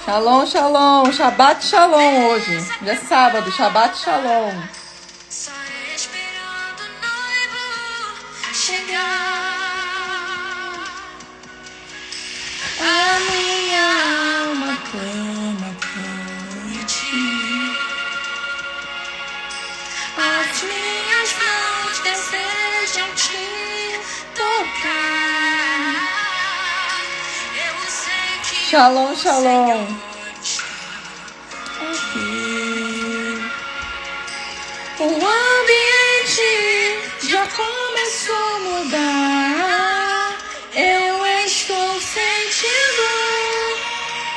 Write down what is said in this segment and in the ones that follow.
Shalom, shalom. Shabbat shalom hoje. Já é sábado, Shabbat shalom. Só esperando o noivo chegar. A minha alma clama por ti. As minhas mãos desejam te tocar. Eu sei que Shalom, o shalom. Senhor está Aqui. O ambiente já começou a mudar. Eu estou sentindo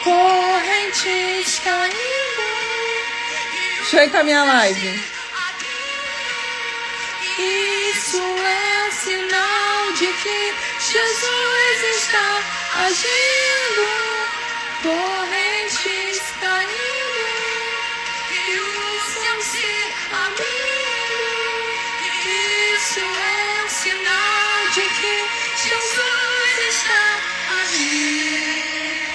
correntes caindo. Deixa eu ir com a minha live. Isso é sinal de que Jesus está agindo. Correntes caindo e o céu se abrindo. Isso é sinal de que Jesus está agindo.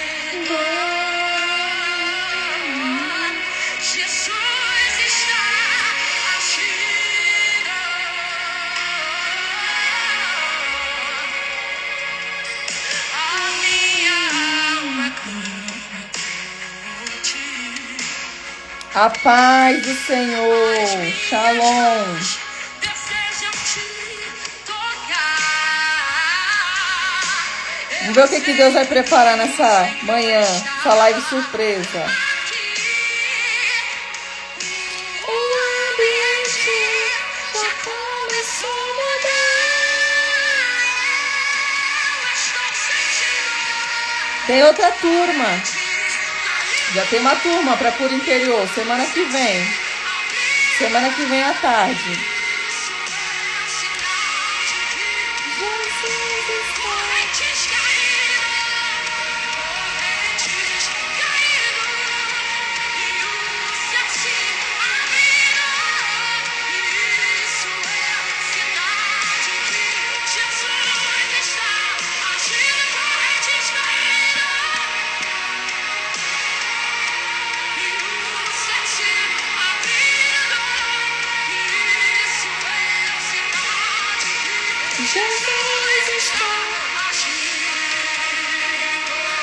Jesus está agindo. A minha alma clama por ti. A paz do Senhor. Shalom. Desejam te tocar. Vamos ver o que Deus vai preparar nessa manhã, essa live surpresa. O ambiente já começou a mudar. Estou sentindo. Tem outra turma. Já tem uma turma para Pura Interior, semana que vem. Semana que vem à tarde. Correntes caíram, correntes caíram, e o céu se abriu. Isso é sinal de que Jesus está agindo. Correntes caíram, e o céu se abriu. Isso é sinal de que Jesus está agindo.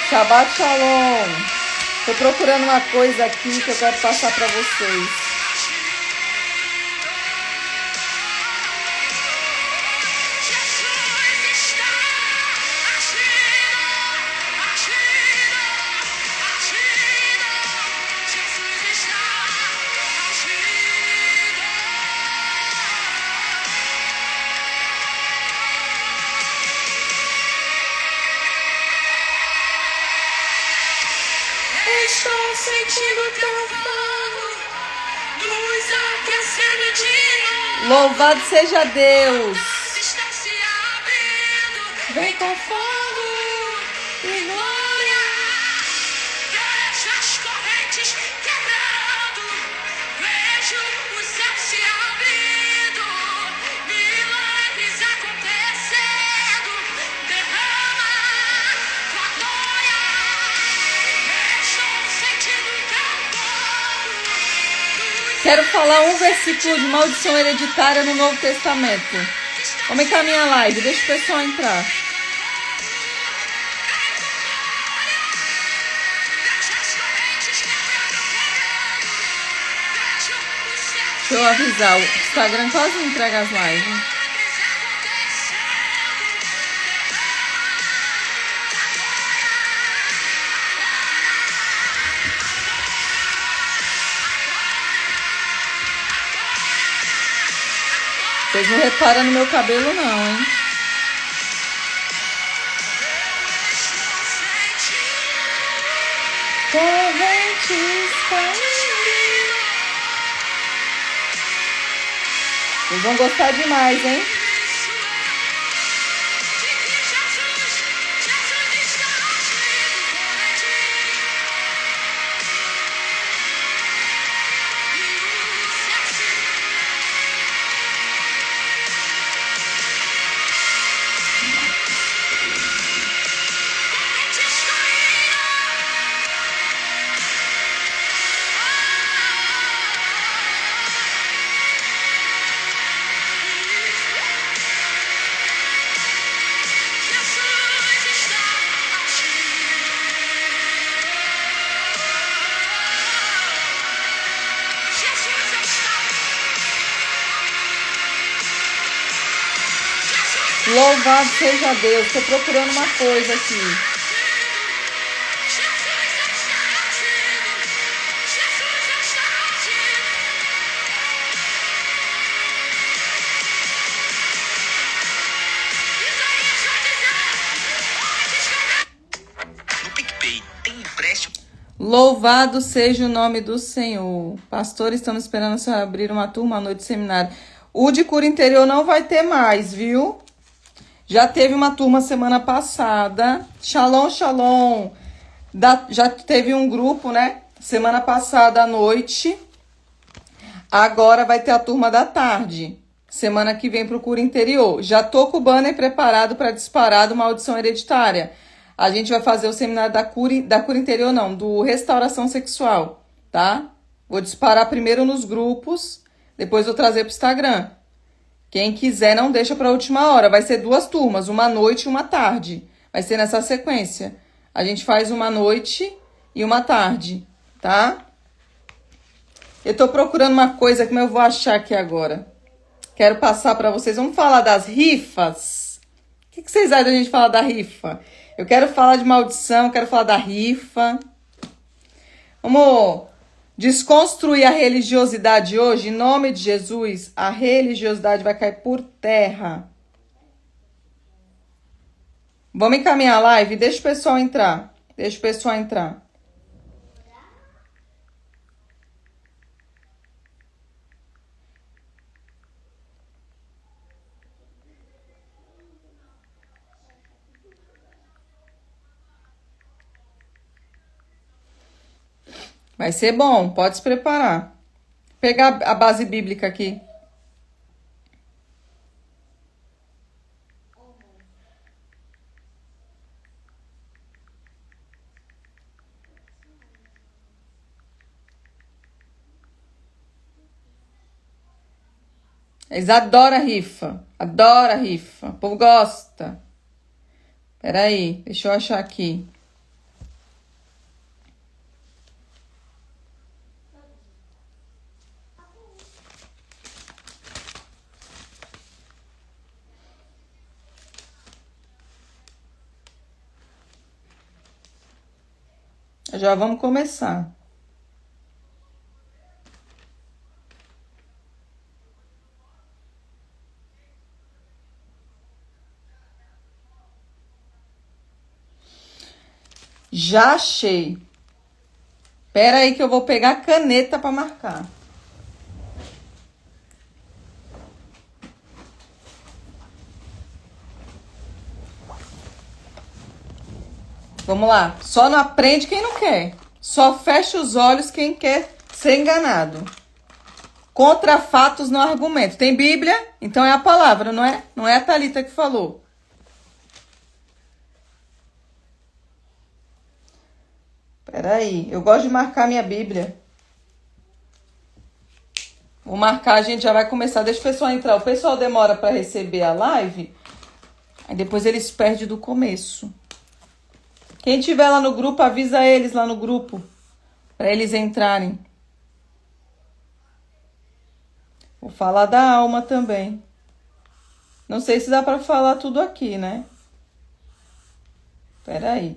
Shabbat shalom. Tô procurando uma coisa aqui que eu quero passar para vocês. Jesus está agindo. Jesus está agindo. Estou sentindo teu fogo nos aquecendo de novo. Louvado seja Deus. Estão se abrindo. Vem com fogo e glória. Vejo as correntes quebrando. Vejo o céu se abrindo. Milagres acontecendo. Derrama tua glória. Estou sentindo teu fogo. Quero falar um versículo de maldição hereditária no Novo Testamento. Vamos encaminhar a live, deixa o pessoal entrar. Deixa eu avisar, o Instagram quase não entrega as lives. Vocês não reparam no meu cabelo não, hein? Correntes caindo. Vocês vão gostar demais, hein? Louvado seja Deus. Estou procurando uma coisa aqui. Louvado seja o nome do Senhor. Pastor, estamos esperando você abrir uma turma à noite de seminário. O de cura interior não vai ter mais, viu? Já teve uma turma semana passada. Shalom, shalom. Já teve um grupo, né? Semana passada à noite. Agora vai ter a turma da tarde. Semana que vem pro cura interior. Já tô com o banner preparado para disparar do maldição hereditária. A gente vai fazer o seminário da cura interior, não, do restauração sexual, tá? Vou disparar primeiro nos grupos, depois vou trazer pro Instagram. Quem quiser, não deixa pra última hora. Vai ser 2 turmas, uma à noite e uma à tarde. Vai ser nessa sequência. A gente faz uma à noite e uma à tarde, tá? Eu tô procurando uma coisa que eu vou achar aqui agora. Quero passar pra vocês. Vamos falar das rifas? O que vocês acham da gente falar da rifa? Eu quero falar de maldição, quero falar da rifa. Vamos desconstruir a religiosidade hoje. Em nome de Jesus, a religiosidade vai cair por terra. Vamos encaminhar a live? Deixa o pessoal entrar. Deixa o pessoal entrar. Vai ser bom, pode se preparar. Vou pegar a base bíblica aqui. Eles adoram a rifa. Adoram a rifa. O povo gosta. Peraí, deixa eu achar aqui. Já vamos começar. Já achei. Pera aí que eu vou pegar a caneta para marcar. Vamos lá. Só não aprende quem não quer. Só fecha os olhos quem quer ser enganado. Contra fatos não argumento. Tem Bíblia? Então é a palavra, não é? Não é a Thalita que falou. Peraí, eu gosto de marcar minha Bíblia. Vou marcar, a gente já vai começar. Deixa o pessoal entrar. O pessoal demora para receber a live. Aí depois eles perdem do começo. Quem tiver lá no grupo, avisa eles lá no grupo. Para eles entrarem. Vou falar da alma também. Não sei se dá para falar tudo aqui, né? Peraí.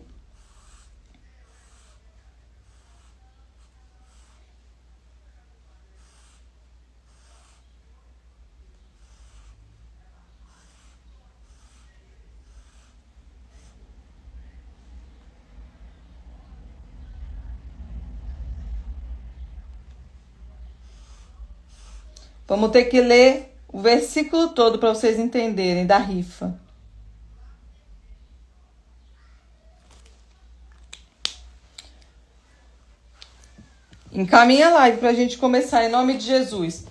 Vamos ter que ler o versículo todo para vocês entenderem da rifa. Encaminha a live para a gente começar em nome de Jesus.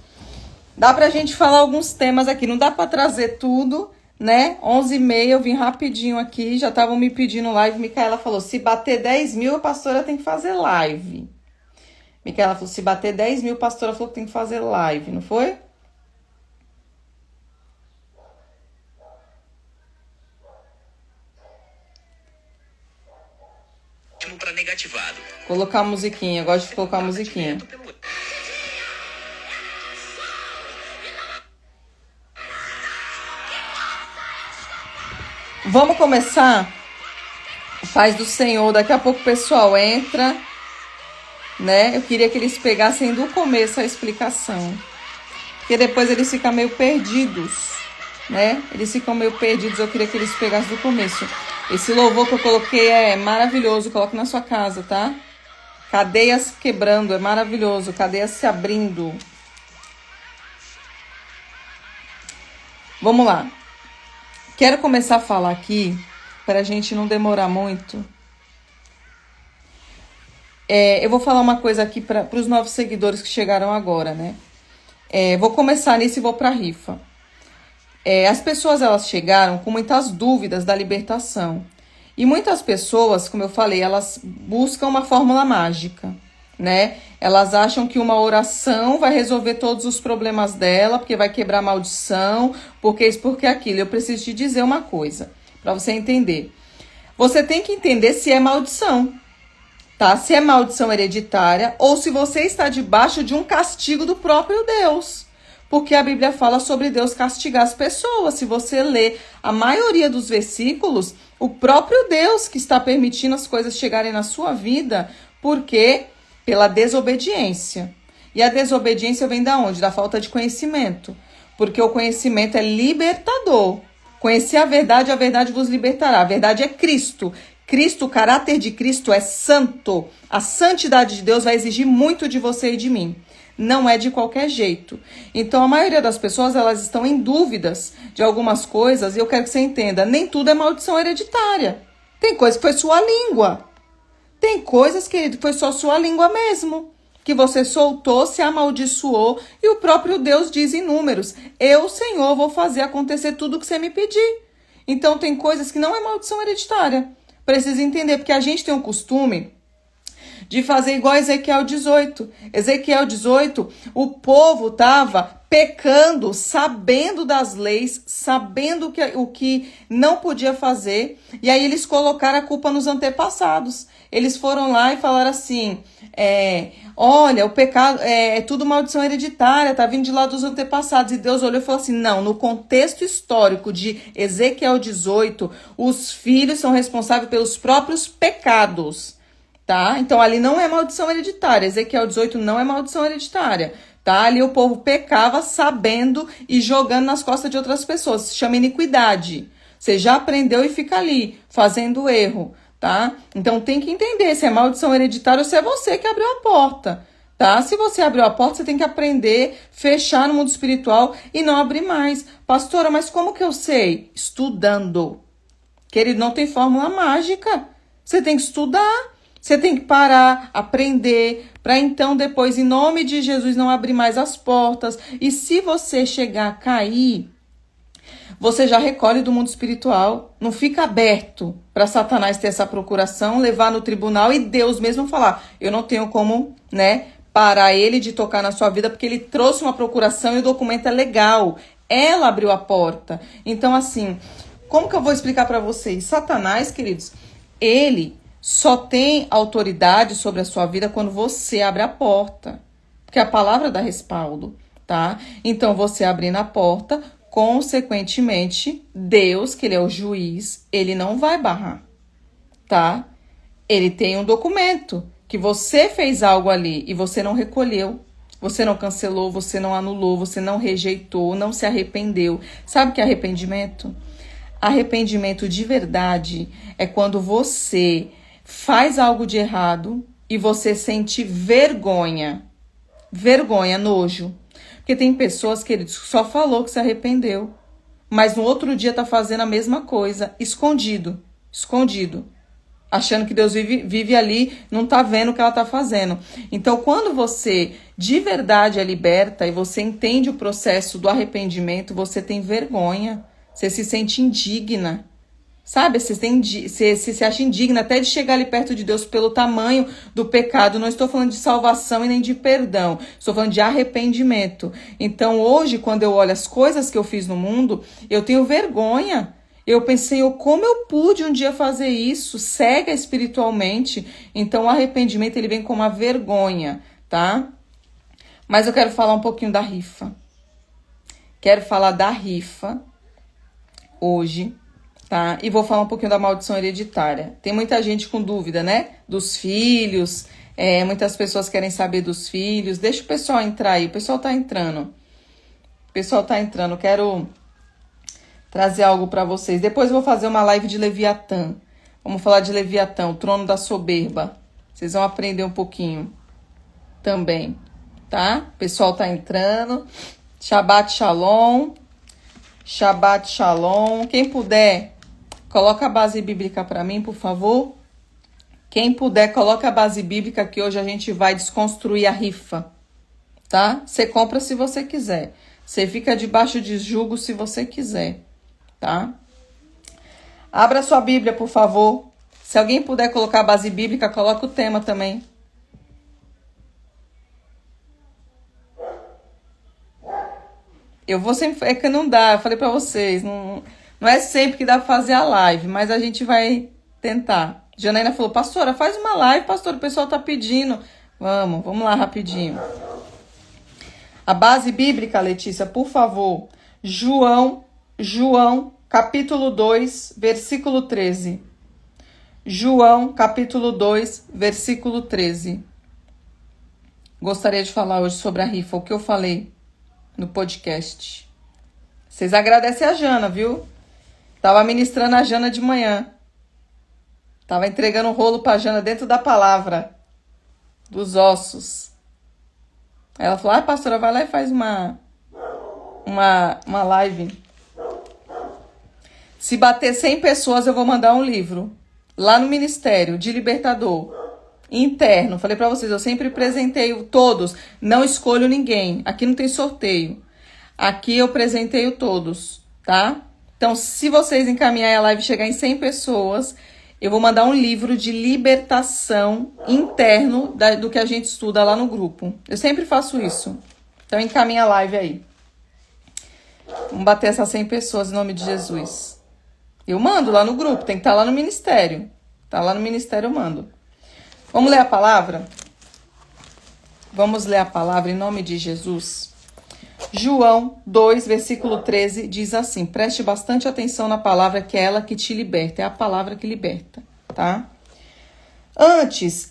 Dá para a gente falar alguns temas aqui. Não dá para trazer tudo, né? 11h30 eu vim rapidinho aqui. Já estavam me pedindo live. Micaela falou, se bater 10 mil, a pastora tem que fazer live. Micaela falou, se bater 10 mil, a pastora falou que tem que fazer live, não foi? Para negativado. Colocar a musiquinha, eu gosto de colocar a musiquinha. Vamos começar? Paz do Senhor, daqui a pouco o pessoal entra, né? Eu queria que eles pegassem do começo a explicação, porque depois eles ficam meio perdidos, né? Eles ficam meio perdidos, eu queria que eles pegassem do começo. Esse louvor que eu coloquei é maravilhoso, coloque na sua casa, tá? Cadeias quebrando, é maravilhoso, cadeias se abrindo. Vamos lá. Quero começar a falar aqui, para a gente não demorar muito. Eu vou falar uma coisa aqui para os novos seguidores que chegaram agora, né? Vou começar nisso e vou para a rifa. As pessoas, elas chegaram com muitas dúvidas da libertação. E muitas pessoas, como eu falei, elas buscam uma fórmula mágica, né? Elas acham que uma oração vai resolver todos os problemas dela, porque vai quebrar a maldição, porque isso, porque aquilo. Eu preciso te dizer uma coisa, para você entender. Você tem que entender se é maldição, tá? Se é maldição hereditária ou se você está debaixo de um castigo do próprio Deus. Porque a Bíblia fala sobre Deus castigar as pessoas. Se você ler a maioria dos versículos, o próprio Deus que está permitindo as coisas chegarem na sua vida, porque pela desobediência. E a desobediência vem da onde? Da falta de conhecimento. Porque o conhecimento é libertador. Conhecer a verdade vos libertará. A verdade é Cristo. Cristo, o caráter de Cristo é santo. A santidade de Deus vai exigir muito de você e de mim. Não é de qualquer jeito. Então, a maioria das pessoas, elas estão em dúvidas de algumas coisas, e eu quero que você entenda, nem tudo é maldição hereditária. Tem coisa que foi sua língua. Tem coisas, querido, que foi só sua língua mesmo. Que você soltou, se amaldiçoou, e o próprio Deus diz em Números, eu, Senhor, vou fazer acontecer tudo o que você me pedir. Então, tem coisas que não é maldição hereditária. Precisa entender, porque a gente tem um costume de fazer igual a Ezequiel 18. Ezequiel 18, o povo estava pecando, sabendo das leis, sabendo o que não podia fazer, e aí eles colocaram a culpa nos antepassados. Eles foram lá e falaram assim, olha, o pecado é tudo maldição hereditária, tá vindo de lá dos antepassados. E Deus olhou e falou assim, não, no contexto histórico de Ezequiel 18, os filhos são responsáveis pelos próprios pecados. Tá? Então, ali não é maldição hereditária. Ezequiel 18 não é maldição hereditária. Tá? Ali o povo pecava sabendo e jogando nas costas de outras pessoas. Se chama iniquidade. Você já aprendeu e fica ali, fazendo erro. Tá? Então, tem que entender se é maldição hereditária ou se é você que abriu a porta. Tá? Se você abriu a porta, você tem que aprender, fechar no mundo espiritual e não abrir mais. Pastora, mas como que eu sei? Estudando. Querido, não tem fórmula mágica. Você tem que estudar. Você tem que parar, aprender, para então depois, em nome de Jesus, não abrir mais as portas. E se você chegar a cair, você já recolhe do mundo espiritual. Não fica aberto para Satanás ter essa procuração, levar no tribunal e Deus mesmo falar, eu não tenho como, né, parar ele de tocar na sua vida, porque ele trouxe uma procuração e o documento é legal. Ela abriu a porta. Então, assim, como que eu vou explicar para vocês? Satanás, queridos, ele só tem autoridade sobre a sua vida quando você abre a porta. Porque a palavra dá respaldo, tá? Então, você abrindo a porta, consequentemente, Deus, que ele é o juiz, ele não vai barrar, tá? Ele tem um documento que você fez algo ali e você não recolheu, você não cancelou, você não anulou, você não rejeitou, não se arrependeu. Sabe o que é arrependimento? Arrependimento de verdade é quando você faz algo de errado e você sente vergonha. Vergonha, nojo. Porque tem pessoas, queridos, que só falou que se arrependeu, mas no outro dia tá fazendo a mesma coisa, escondido. Achando que Deus vive ali, não tá vendo o que ela tá fazendo. Então, quando você de verdade é liberta e você entende o processo do arrependimento, você tem vergonha, você se sente indigna. Sabe, você se acha indigna até de chegar ali perto de Deus pelo tamanho do pecado. Não estou falando de salvação e nem de perdão. Estou falando de arrependimento. Então, hoje, quando eu olho as coisas que eu fiz no mundo, eu tenho vergonha. Eu pensei, como eu pude um dia fazer isso? Cega espiritualmente. Então, o arrependimento, ele vem com uma vergonha, tá? Mas eu quero falar um pouquinho da rifa. Quero falar da rifa hoje. tá? E vou falar um pouquinho da maldição hereditária. Tem muita gente com dúvida, né? Dos filhos, muitas pessoas querem saber dos filhos. Deixa o pessoal entrar aí, o pessoal tá entrando. Quero trazer algo para vocês. Depois eu vou fazer uma live de Leviatã. Vamos falar de Leviatã, o trono da soberba. Vocês vão aprender um pouquinho também, tá? O pessoal tá entrando. Shabbat Shalom. Shabbat Shalom. Quem puder, coloca a base bíblica para mim, por favor. Quem puder, coloca a base bíblica que hoje a gente vai desconstruir a rifa, tá? Você compra se você quiser. Você fica debaixo de julgo se você quiser, tá? Abra sua Bíblia, por favor. Se alguém puder colocar a base bíblica, coloca o tema também. Eu vou sempre... É que não dá, eu falei pra vocês. Não é sempre que dá pra fazer a live, mas a gente vai tentar. Janaína falou, pastora, faz uma live, pastor, o pessoal tá pedindo. Vamos lá rapidinho. A base bíblica, Letícia, por favor. João, capítulo 2, versículo 13. João, capítulo 2, versículo 13. Gostaria de falar hoje sobre a rifa, o que eu falei no podcast. Vocês agradecem a Jana, viu? Tava ministrando a Jana de manhã. Tava entregando um rolo pra Jana dentro da palavra. Dos ossos. Aí ela falou, pastora, vai lá e faz uma live. Se bater 100 pessoas, eu vou mandar um livro. Lá no Ministério de Libertador. Interno. Falei pra vocês, eu sempre presenteio todos. Não escolho ninguém. Aqui não tem sorteio. Aqui eu presenteio todos, tá? Então, se vocês encaminharem a live e chegar em 100 pessoas, eu vou mandar um livro de libertação interno do que a gente estuda lá no grupo. Eu sempre faço isso. Então, encaminha a live aí. Vamos bater essas 100 pessoas em nome de Jesus. Eu mando lá no grupo, tem que estar lá no ministério. Tá lá no ministério, eu mando. Vamos ler a palavra? Vamos ler a palavra em nome de Jesus. João 2, versículo 13, diz assim. Preste bastante atenção na palavra, que é ela que te liberta. É a palavra que liberta, tá?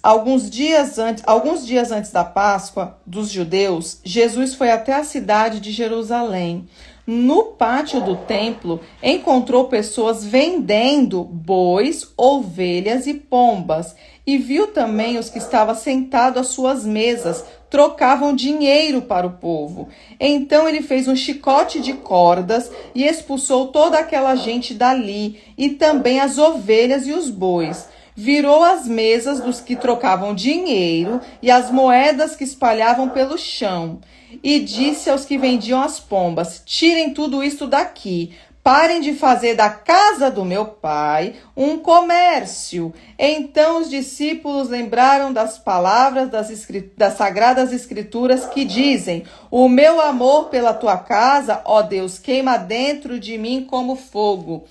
Alguns dias antes da Páscoa dos judeus, Jesus foi até a cidade de Jerusalém. No pátio do templo, encontrou pessoas vendendo bois, ovelhas e pombas. E viu também os que estavam sentados às suas mesas, trocavam dinheiro para o povo. Então ele fez um chicote de cordas e expulsou toda aquela gente dali, e também as ovelhas e os bois. Virou as mesas dos que trocavam dinheiro e as moedas que espalhavam pelo chão. E disse aos que vendiam as pombas, tirem tudo isto daqui. Parem de fazer da casa do meu pai um comércio. Então os discípulos lembraram das palavras das Sagradas Escrituras que dizem, o meu amor pela tua casa, ó Deus, queima dentro de mim como fogo.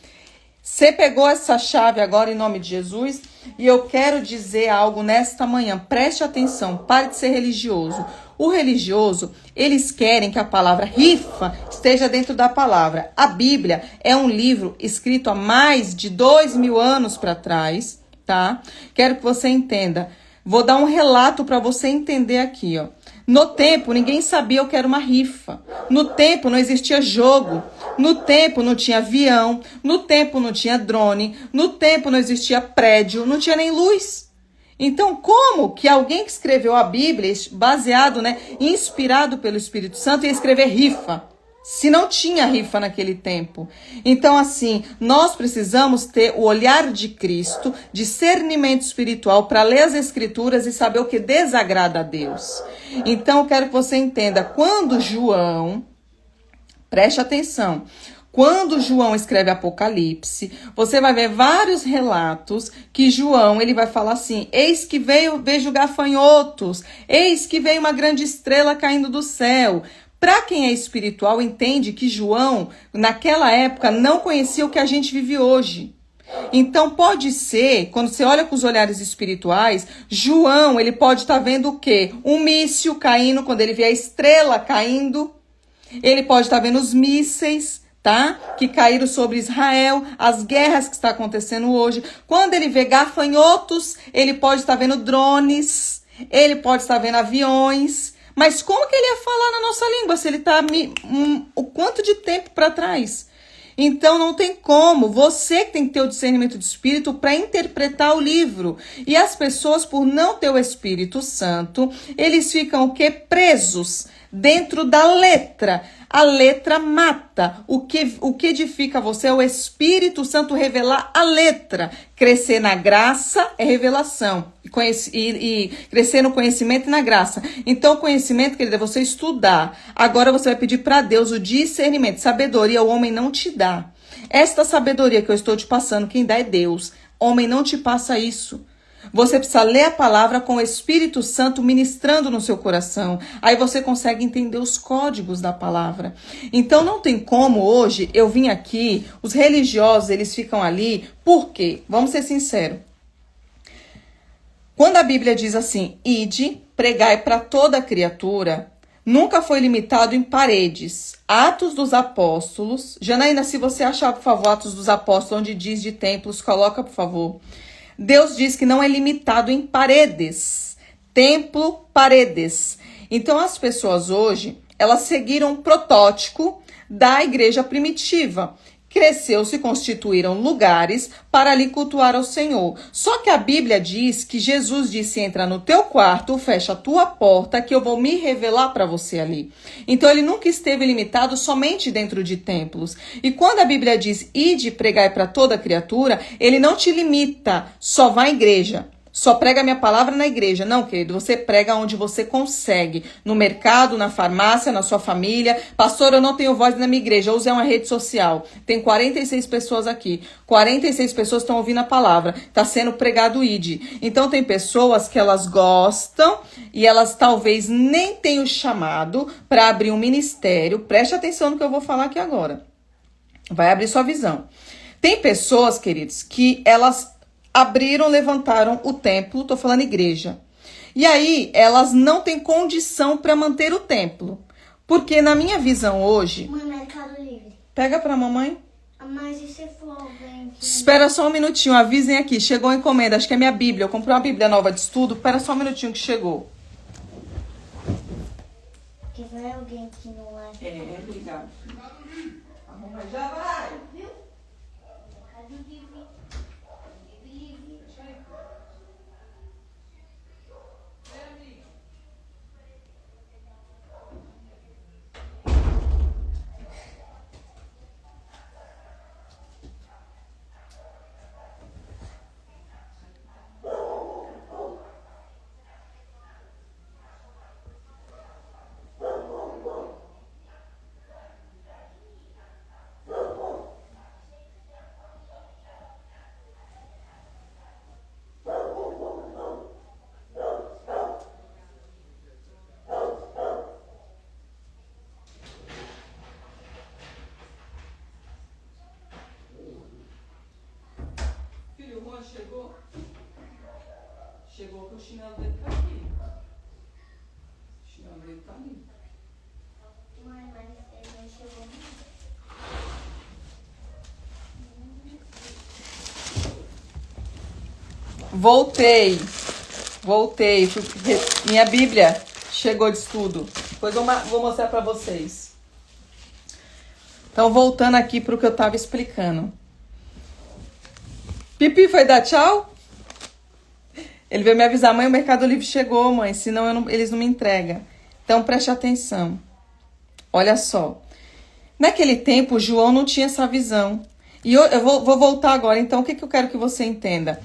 Você pegou essa chave agora em nome de Jesus? E eu quero dizer algo nesta manhã. Preste atenção, pare de ser religioso. O religioso, eles querem que a palavra rifa esteja dentro da palavra. A Bíblia é um livro escrito há mais de 2000 anos para trás, tá? Quero que você entenda. Vou dar um relato para você entender aqui, ó. No tempo, ninguém sabia o que era uma rifa. No tempo, não existia jogo. No tempo, não tinha avião. No tempo, não tinha drone. No tempo, não existia prédio. Não tinha nem luz. Então, como que alguém que escreveu a Bíblia, baseado, inspirado pelo Espírito Santo, ia escrever rifa? Se não tinha rifa naquele tempo. Então, assim, nós precisamos ter o olhar de Cristo, discernimento espiritual, para ler as Escrituras e saber o que desagrada a Deus. Então, eu quero que você entenda, quando João, preste atenção, quando João escreve Apocalipse, você vai ver vários relatos que João, ele vai falar assim, eis que vejo gafanhotos, eis que veio uma grande estrela caindo do céu. Para quem é espiritual, entende que João, naquela época, não conhecia o que a gente vive hoje. Então, pode ser, quando você olha com os olhares espirituais, João, ele pode estar vendo o quê? Um míssil caindo, quando ele vê a estrela caindo. Ele pode estar vendo os mísseis, tá? Que caíram sobre Israel, as guerras que está acontecendo hoje. Quando ele vê gafanhotos, ele pode estar vendo drones, ele pode estar vendo aviões. Mas como que ele ia falar na nossa língua se ele está o quanto de tempo para trás? Então não tem como, você que tem que ter o discernimento de espírito para interpretar o livro. E as pessoas, por não ter o Espírito Santo, eles ficam o quê? Presos dentro da letra. A letra mata. O que edifica você é o Espírito Santo revelar a letra. Crescer na graça é revelação. E crescer no conhecimento e na graça. Então, o conhecimento, querida, é você estudar. Agora você vai pedir para Deus o discernimento. Sabedoria o homem não te dá. Esta sabedoria que eu estou te passando, quem dá é Deus. Homem não te passa isso. Você precisa ler a palavra com o Espírito Santo ministrando no seu coração. Aí você consegue entender os códigos da palavra. Então não tem como hoje eu vim aqui, os religiosos eles ficam ali, por quê? Vamos ser sinceros. Quando a Bíblia diz assim, ide, pregai para toda criatura, nunca foi limitado em paredes. Atos dos Apóstolos, Janaína, se você achar, por favor, Atos dos Apóstolos, onde diz de templos, coloca, por favor. Deus diz que não é limitado em paredes. Templo, paredes. Então, as pessoas hoje, elas seguiram um protótipo da igreja primitiva. Cresceu, se constituíram lugares para ali cultuar ao Senhor. Só que a Bíblia diz que Jesus disse, entra no teu quarto, fecha a tua porta, que eu vou me revelar para você ali. Então ele nunca esteve limitado somente dentro de templos. E quando a Bíblia diz, ide pregai para toda criatura, ele não te limita, só vai à igreja. Só prega a minha palavra na igreja. Não, querido, você prega onde você consegue. No mercado, na farmácia, na sua família. Pastor, eu não tenho voz na minha igreja. Eu usei uma rede social. Tem 46 pessoas aqui. 46 pessoas estão ouvindo a palavra. Está sendo pregado o ID. Então tem pessoas que elas gostam e elas talvez nem tenham chamado para abrir um ministério. Preste atenção no que eu vou falar aqui agora. Vai abrir sua visão. Tem pessoas, queridos, que elas abriram, levantaram o templo, tô falando igreja. E aí, elas não têm condição para manter o templo. Porque na minha visão hoje... Mãe, Mercado Livre. Pega pra mamãe. Mas e se for alguém que... Espera só um minutinho, avisem aqui. Chegou a encomenda, acho que é minha Bíblia. Eu comprei uma Bíblia nova de estudo. Espera só um minutinho que chegou. Que vai alguém que não é... Obrigado. Arruma, já vai. Mercado Livre. Chegou? Chegou que o chinelo dele tá aqui. O chinelo dele tá ali. Mãe, mas ele não chegou. Voltei. Minha Bíblia chegou de estudo. Depois eu vou mostrar pra vocês. Então, voltando aqui pro que eu tava explicando. Pipi foi dar tchau? Ele veio me avisar, mãe, o Mercado Livre chegou, mãe, senão eles não me entregam. Então preste atenção. Olha só. Naquele tempo, João não tinha essa visão. E eu vou voltar agora. Então, o que eu quero que você entenda?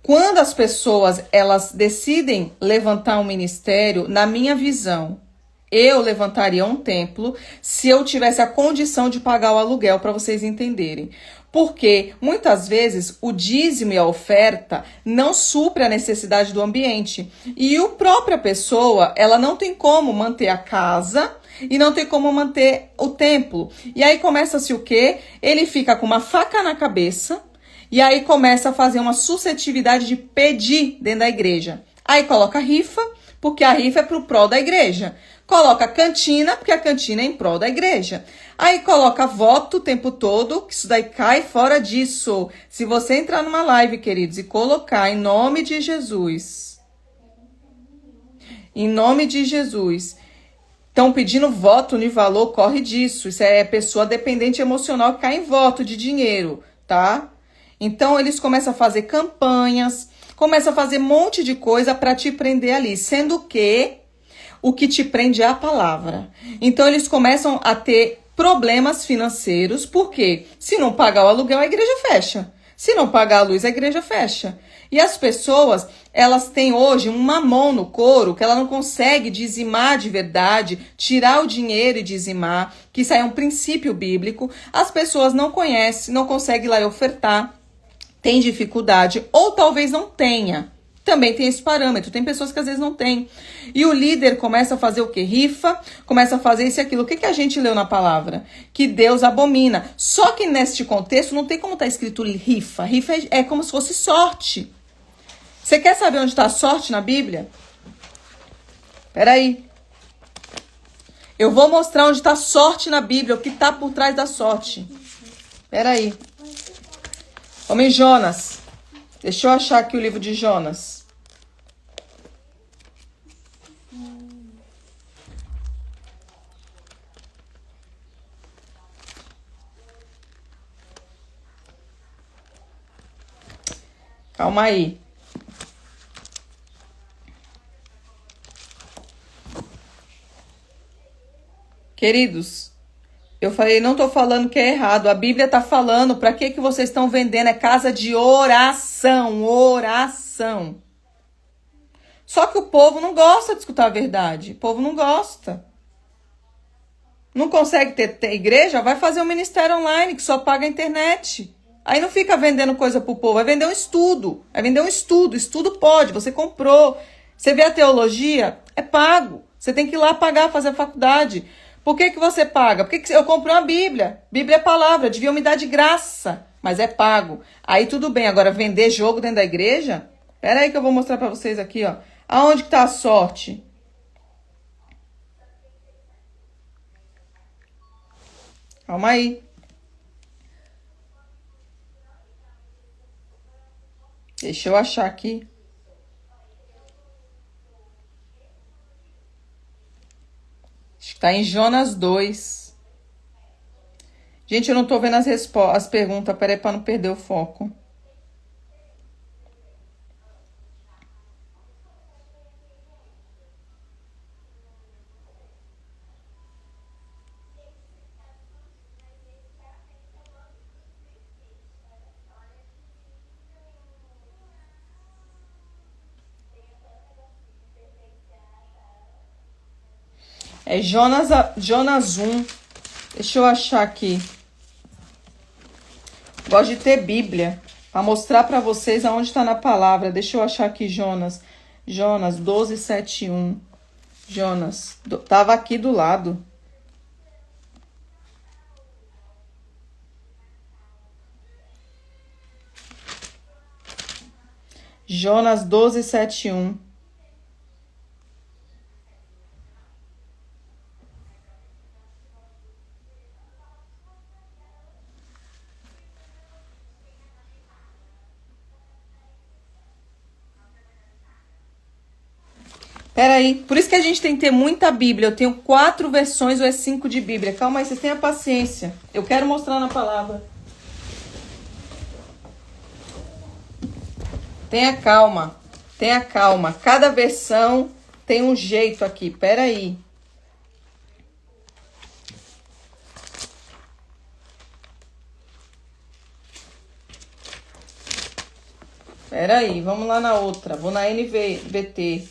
Quando as pessoas elas decidem levantar um ministério, na minha visão, eu levantaria um templo se eu tivesse a condição de pagar o aluguel, para vocês entenderem. Porque, muitas vezes, o dízimo e a oferta não supre a necessidade do ambiente. E a própria pessoa, ela não tem como manter a casa e não tem como manter o templo. E aí começa-se o quê? Ele fica com uma faca na cabeça e aí começa a fazer uma suscetividade de pedir dentro da igreja. Aí coloca rifa, porque a rifa é pro prol da igreja. Coloca cantina, porque a cantina é em prol da igreja. Aí coloca voto o tempo todo, que isso daí cai fora disso. Se você entrar numa live, queridos, e colocar em nome de Jesus, em nome de Jesus, estão pedindo voto de valor, corre disso. Isso é pessoa dependente emocional que cai em voto de dinheiro, tá? Então eles começam a fazer campanhas, começam a fazer um monte de coisa para te prender ali, sendo que o que te prende é a palavra. Então eles começam a ter problemas financeiros, porque se não pagar o aluguel, a igreja fecha. Se não pagar a luz, a igreja fecha. E as pessoas, elas têm hoje um mamão no couro que ela não consegue dizimar de verdade, tirar o dinheiro e dizimar, que isso aí é um princípio bíblico. As pessoas não conhecem, não conseguem ir lá e ofertar, tem dificuldade, ou talvez não tenha. Também tem esse parâmetro, tem pessoas que às vezes não tem. E o líder começa a fazer o quê? Rifa, começa a fazer isso e aquilo. O que a gente leu na palavra? Que Deus abomina. Só que neste contexto não tem como estar escrito rifa. Rifa é como se fosse sorte. Você quer saber onde está a sorte na Bíblia? Peraí. Eu vou mostrar onde está a sorte na Bíblia, o que está por trás da sorte. Peraí. Vamos em Jonas. Deixa eu achar aqui o livro de Jonas. Calma aí. Queridos, eu falei, não tô falando que é errado. A Bíblia tá falando, para que vocês estão vendendo? É casa de oração, oração. Só que o povo não gosta de escutar a verdade. O povo não gosta. Não consegue ter igreja? Vai fazer um ministério online que só paga a internet. Aí não fica vendendo coisa pro povo, vai vender um estudo. Vai vender um estudo. Estudo pode, você comprou. Você vê a teologia? É pago. Você tem que ir lá pagar, fazer a faculdade. Por que você paga? Porque eu comprei uma Bíblia. Bíblia é palavra, deviam me dar de graça, mas é pago. Aí tudo bem, agora vender jogo dentro da igreja? Pera aí que eu vou mostrar pra vocês aqui, ó. Aonde que tá a sorte? Calma aí. Deixa eu achar aqui. Acho que tá em Jonas 2. Gente, eu não tô vendo as perguntas. Peraí, pra não perder o foco. É Jonas 1. Deixa eu achar aqui. Gosto de ter Bíblia para mostrar para vocês aonde está na palavra. Deixa eu achar aqui Jonas 12, 7, 1. Jonas. Tava aqui do lado. Jonas 12, 7, 1. Peraí, por isso que a gente tem que ter muita Bíblia. Eu tenho 4 versões ou é 5 de Bíblia. Calma aí, vocês tenham paciência. Eu quero mostrar na palavra. Tenha calma, tenha calma. Cada versão tem um jeito aqui. Peraí. Peraí, vamos lá na outra. Vou na NVT.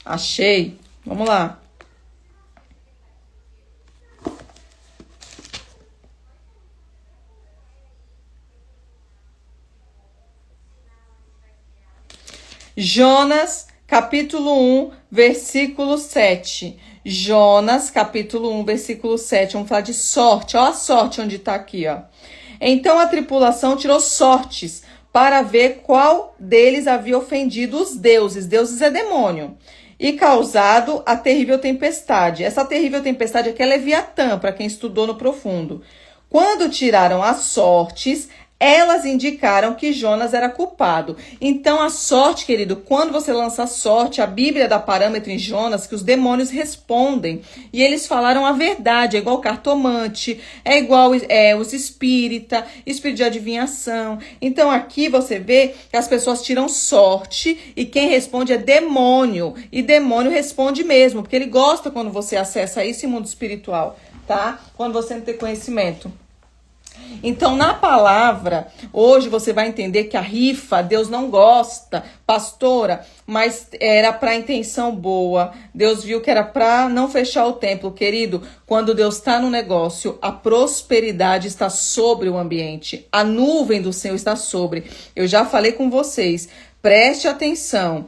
Achei. Vamos lá. Jonas, capítulo 1, versículo 7. Jonas, capítulo 1, versículo 7. Vamos falar de sorte. Olha a sorte onde está aqui, ó. Então a tripulação tirou sortes para ver qual deles havia ofendido os deuses. Deuses é demônio. E causado a terrível tempestade. Essa terrível tempestade aqui é Leviatã, para quem estudou no profundo. Quando tiraram as sortes, elas indicaram que Jonas era culpado. Então, a sorte, querido, quando você lança a sorte, a Bíblia dá parâmetro em Jonas que os demônios respondem. E eles falaram a verdade, é igual cartomante, é igual os espírito de adivinhação. Então, aqui você vê que as pessoas tiram sorte e quem responde é demônio. E demônio responde mesmo, porque ele gosta quando você acessa esse mundo espiritual, tá? Quando você não tem conhecimento. Então, na palavra, hoje você vai entender que a rifa, Deus não gosta, pastora, mas era para intenção boa. Deus viu que era para não fechar o templo. Querido, quando Deus está no negócio, a prosperidade está sobre o ambiente. A nuvem do Senhor está sobre. Eu já falei com vocês, preste atenção.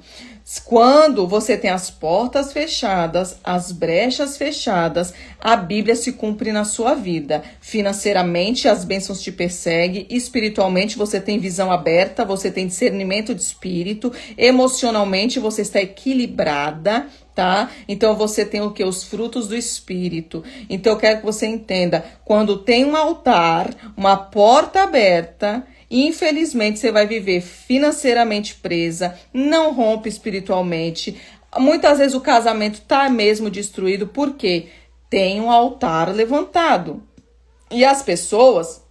Quando você tem as portas fechadas, as brechas fechadas, a Bíblia se cumpre na sua vida. Financeiramente, as bênçãos te perseguem. Espiritualmente, você tem visão aberta, você tem discernimento de espírito. Emocionalmente, você está equilibrada, tá? Então, você tem o quê? Os frutos do espírito. Então, eu quero que você entenda. Quando tem um altar, uma porta aberta, infelizmente, você vai viver financeiramente presa, não rompe espiritualmente. Muitas vezes o casamento tá mesmo destruído porque tem um altar levantado. E as pessoas,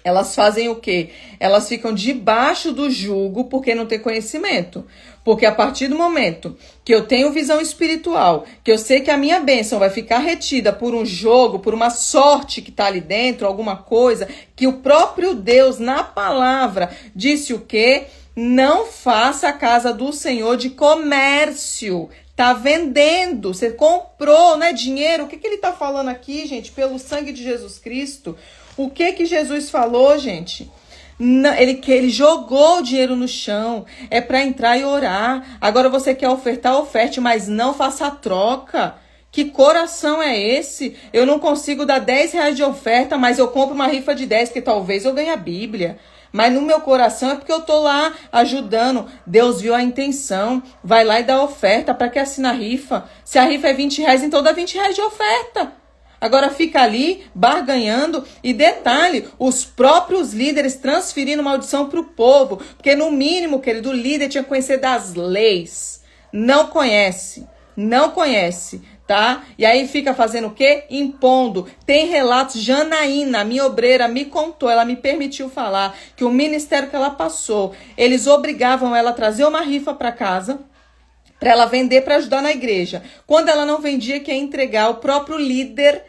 elas fazem o quê? Elas ficam debaixo do jugo porque não tem conhecimento. Porque a partir do momento que eu tenho visão espiritual, que eu sei que a minha bênção vai ficar retida por um jogo, por uma sorte que está ali dentro, alguma coisa, que o próprio Deus, na palavra, disse o quê? Não faça a casa do Senhor de comércio. Tá vendendo, você comprou, né? Dinheiro. O que ele tá falando aqui, gente? Pelo sangue de Jesus Cristo. O que Jesus falou, gente? Ele jogou o dinheiro no chão. É para entrar e orar. Agora você quer ofertar, oferte, mas não faça a troca. Que coração é esse? Eu não consigo dar 10 reais de oferta, mas eu compro uma rifa de 10, que talvez eu ganhe a Bíblia. Mas no meu coração é porque eu tô lá ajudando. Deus viu a intenção. Vai lá e dá oferta. Para que assinar a rifa? Se a rifa é 20 reais, então dá 20 reais de oferta. Agora fica ali barganhando. E detalhe, os próprios líderes transferindo maldição para o povo. Porque no mínimo, querido, o líder tinha que conhecer das leis. Não conhece. Não conhece. Tá? E aí fica fazendo o quê? Impondo. Tem relatos, Janaína, minha obreira, me contou, ela me permitiu falar que o ministério que ela passou, eles obrigavam ela a trazer uma rifa para casa, para ela vender, para ajudar na igreja. Quando ela não vendia, que ia entregar, o próprio líder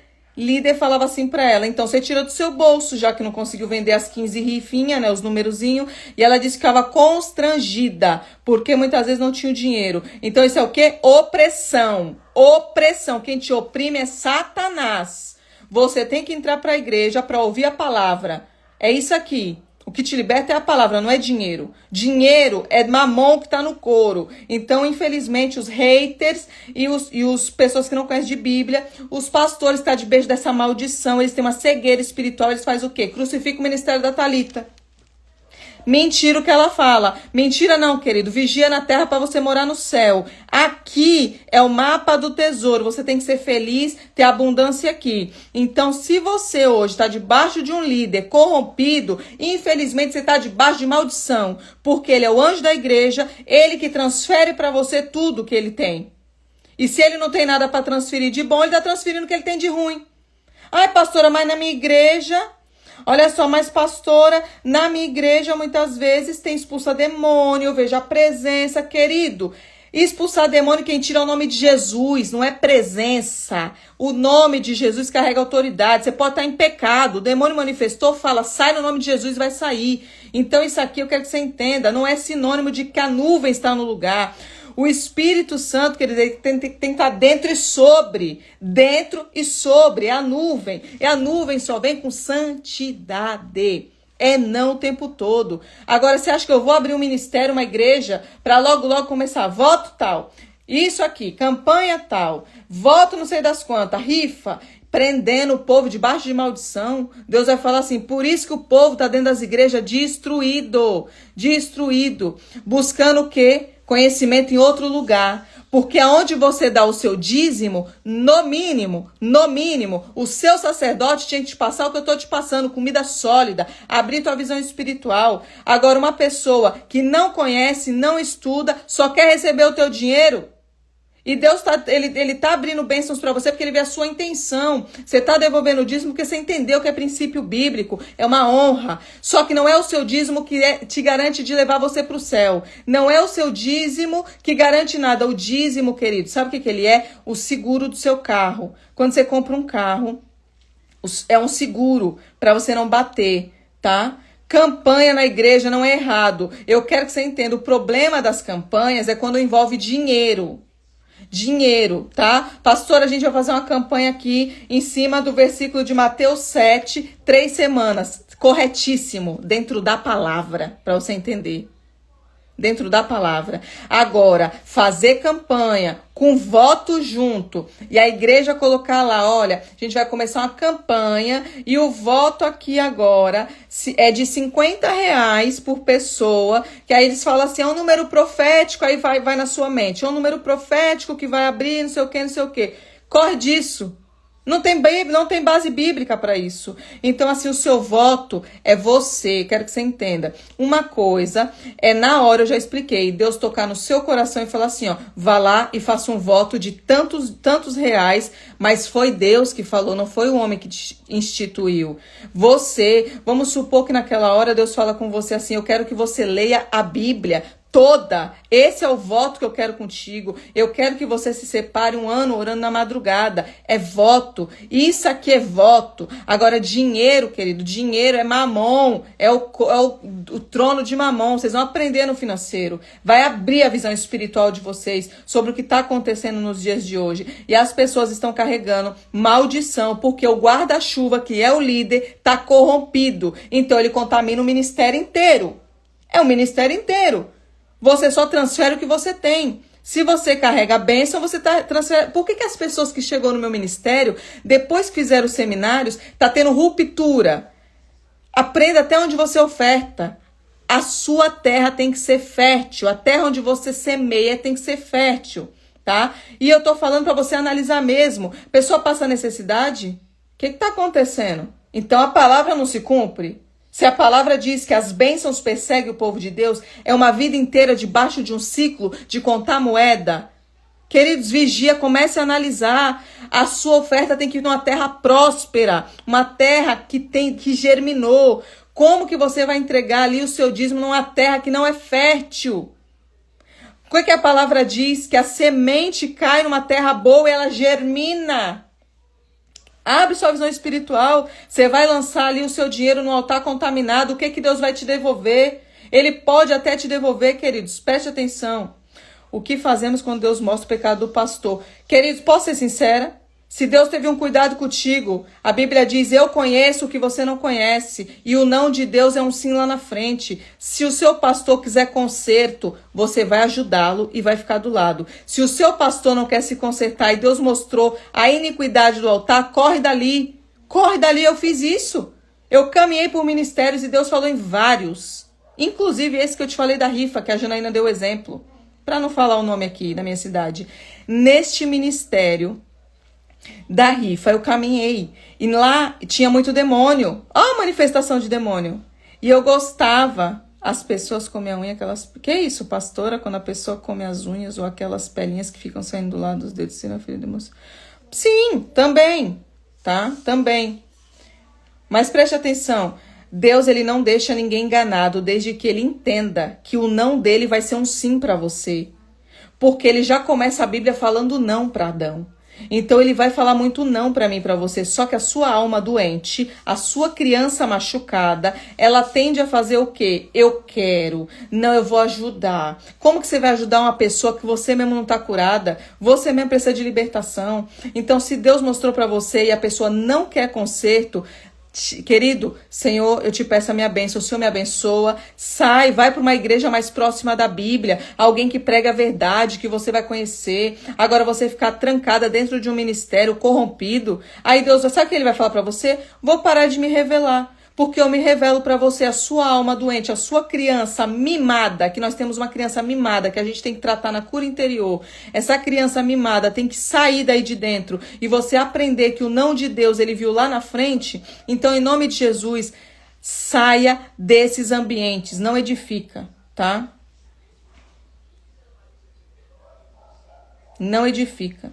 falava assim para ela, então você tira do seu bolso, já que não conseguiu vender as 15 rifinhas, né, os numerozinhos, e ela disse que ficava constrangida, porque muitas vezes não tinha o dinheiro. Então isso é o quê? Opressão. Opressão. Quem te oprime é Satanás. Você tem que entrar para a igreja para ouvir a palavra. É isso aqui. O que te liberta é a palavra, não é dinheiro. Dinheiro é mamão que está no couro. Então, infelizmente, os haters e os pessoas que não conhecem de Bíblia, os pastores estão de beijo dessa maldição, eles têm uma cegueira espiritual, eles fazem o quê? Crucifica o ministério da Thalita. Mentira o que ela fala. Mentira não, querido. Vigia na terra para você morar no céu. Aqui é o mapa do tesouro. Você tem que ser feliz, ter abundância aqui. Então, se você hoje está debaixo de um líder corrompido, infelizmente você está debaixo de maldição. Porque ele é o anjo da igreja, ele que transfere para você tudo que ele tem. E se ele não tem nada para transferir de bom, ele está transferindo o que ele tem de ruim. Ai, pastora, mas na minha igreja... Olha só, mas pastora, na minha igreja muitas vezes tem expulsa demônio, eu vejo a presença, querido. Expulsar demônio, quem tira é o nome de Jesus, não é presença. O nome de Jesus carrega autoridade. Você pode estar em pecado, o demônio manifestou, fala, sai no nome de Jesus, vai sair. Então isso aqui eu quero que você entenda, não é sinônimo de que a nuvem está no lugar. O Espírito Santo, querido, ele tem que estar dentro e sobre. Dentro e sobre. É a nuvem. E a nuvem só vem com santidade. É não o tempo todo. Agora, você acha que eu vou abrir um ministério, uma igreja, para logo, logo começar voto tal? Isso aqui, campanha tal, voto não sei das quantas, rifa, prendendo o povo debaixo de maldição. Deus vai falar assim, por isso que o povo está dentro das igrejas destruído, buscando o quê? Conhecimento em outro lugar. Porque aonde você dá o seu dízimo, no mínimo, o seu sacerdote tinha que te passar o que eu estou te passando, comida sólida, abrir tua visão espiritual. Agora, uma pessoa que não conhece, não estuda, só quer receber o teu dinheiro, e Deus ele tá abrindo bênçãos para você porque ele vê a sua intenção. Você tá devolvendo o dízimo porque você entendeu que é princípio bíblico, é uma honra. Só que não é o seu dízimo que te garante de levar você para o céu. Não é o seu dízimo que garante nada. O dízimo, querido, sabe o que ele é? O seguro do seu carro. Quando você compra um carro, é um seguro para você não bater, tá? Campanha na igreja não é errado. Eu quero que você entenda, o problema das campanhas é quando envolve dinheiro, tá? Pastor, a gente vai fazer uma campanha aqui em cima do versículo de Mateus 7, 3 semanas. Corretíssimo, dentro da palavra, para você entender. Dentro da palavra. Agora, fazer campanha com voto junto e a igreja colocar lá, olha, a gente vai começar uma campanha e o voto aqui agora é de R$50 por pessoa, que aí eles falam assim, é um número profético, aí vai na sua mente, é um número profético que vai abrir, não sei o que. Corre disso. Não tem base bíblica para isso. Então, assim, o seu voto é você. Quero que você entenda. Uma coisa é, na hora, eu já expliquei, Deus tocar no seu coração e falar assim, ó, vá lá e faça um voto de tantos reais, mas foi Deus que falou, não foi o homem que te instituiu. Você, vamos supor que naquela hora Deus fala com você assim, eu quero que você leia a Bíblia toda. Esse é o voto que eu quero contigo. Eu quero que você se separe um ano orando na madrugada. É voto. Isso aqui é voto. Agora, dinheiro, querido, dinheiro é mamon. É o trono de mamon. Vocês vão aprender no financeiro. Vai abrir a visão espiritual de vocês sobre o que está acontecendo nos dias de hoje. E as pessoas estão carregando maldição porque o guarda-chuva, que é o líder, está corrompido. Então, ele contamina o ministério inteiro. É o ministério inteiro. Você só transfere o que você tem. Se você carrega a bênção, você transfere. Por que as pessoas que chegou no meu ministério, depois que fizeram os seminários, tá tendo ruptura? Aprenda até onde você oferta. A sua terra tem que ser fértil. A terra onde você semeia tem que ser fértil, tá? E eu tô falando para você analisar mesmo. A pessoa passa necessidade? O que tá acontecendo? Então a palavra não se cumpre? Se a palavra diz que as bênçãos perseguem o povo de Deus, é uma vida inteira debaixo de um ciclo de contar moeda. Queridos, vigia, comece a analisar. A sua oferta tem que ir numa terra próspera, uma terra que germinou. Como que você vai entregar ali o seu dízimo numa terra que não é fértil? O que a palavra diz? Que a semente cai numa terra boa e ela germina. Abre sua visão espiritual. Você vai lançar ali o seu dinheiro no altar contaminado. O que Deus vai te devolver? Ele pode até te devolver, queridos. Preste atenção. O que fazemos quando Deus mostra o pecado do pastor? Queridos, posso ser sincera? Se Deus teve um cuidado contigo, a Bíblia diz, eu conheço o que você não conhece. E o não de Deus é um sim lá na frente. Se o seu pastor quiser conserto, você vai ajudá-lo e vai ficar do lado. Se o seu pastor não quer se consertar e Deus mostrou a iniquidade do altar, corre dali. Corre dali, eu fiz isso. Eu caminhei por ministérios e Deus falou em vários. Inclusive esse que eu te falei da rifa, que a Janaína deu exemplo. Para não falar o nome aqui na minha cidade. Neste ministério da rifa, eu caminhei. E lá tinha muito demônio. Ó, a manifestação de demônio. E eu gostava. As pessoas comem a unha, aquelas... Que é isso, pastora? Quando a pessoa come as unhas ou aquelas pelinhas que ficam saindo do lado dos dedos, assim, na filha de moça. Sim, também. Tá? Também. Mas preste atenção. Deus, ele não deixa ninguém enganado, desde que ele entenda que o não dele vai ser um sim para você. Porque ele já começa a Bíblia falando não para Adão. Então ele vai falar muito não para mim, para você. Só que a sua alma doente, a sua criança machucada, ela tende a fazer o quê? Eu quero. Não, eu vou ajudar. Como que você vai ajudar uma pessoa que você mesmo não tá curada? Você mesmo precisa de libertação. Então se Deus mostrou para você e a pessoa não quer conserto, Querido, Senhor, eu te peço a minha bênção, o Senhor me abençoa, sai, vai para uma igreja mais próxima da Bíblia, alguém que prega a verdade, que você vai conhecer. Agora você ficar trancada dentro de um ministério corrompido, aí Deus, sabe o que ele vai falar para você? Vou parar de me revelar. Porque eu me revelo para você, a sua alma doente, a sua criança mimada, que nós temos uma criança mimada, que a gente tem que tratar na cura interior. Essa criança mimada tem que sair daí de dentro e você aprender que o não de Deus ele viu lá na frente. Então, em nome de Jesus, saia desses ambientes, não edifica, tá? Não edifica.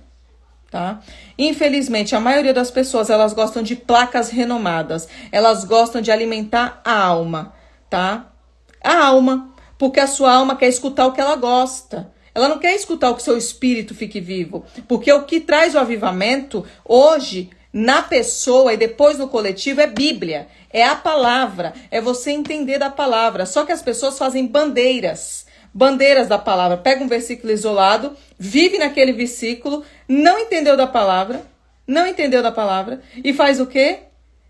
Tá? Infelizmente, a maioria das pessoas, elas gostam de placas renomadas. Elas gostam de alimentar a alma, tá? A alma, porque a sua alma quer escutar o que ela gosta. Ela não quer escutar o que seu espírito fique vivo. Porque o que traz o avivamento, hoje, na pessoa e depois no coletivo, é Bíblia. É a palavra. É você entender da palavra. Só que as pessoas fazem bandeiras da palavra. Pega um versículo isolado, vive naquele versículo, não entendeu da palavra e faz o quê?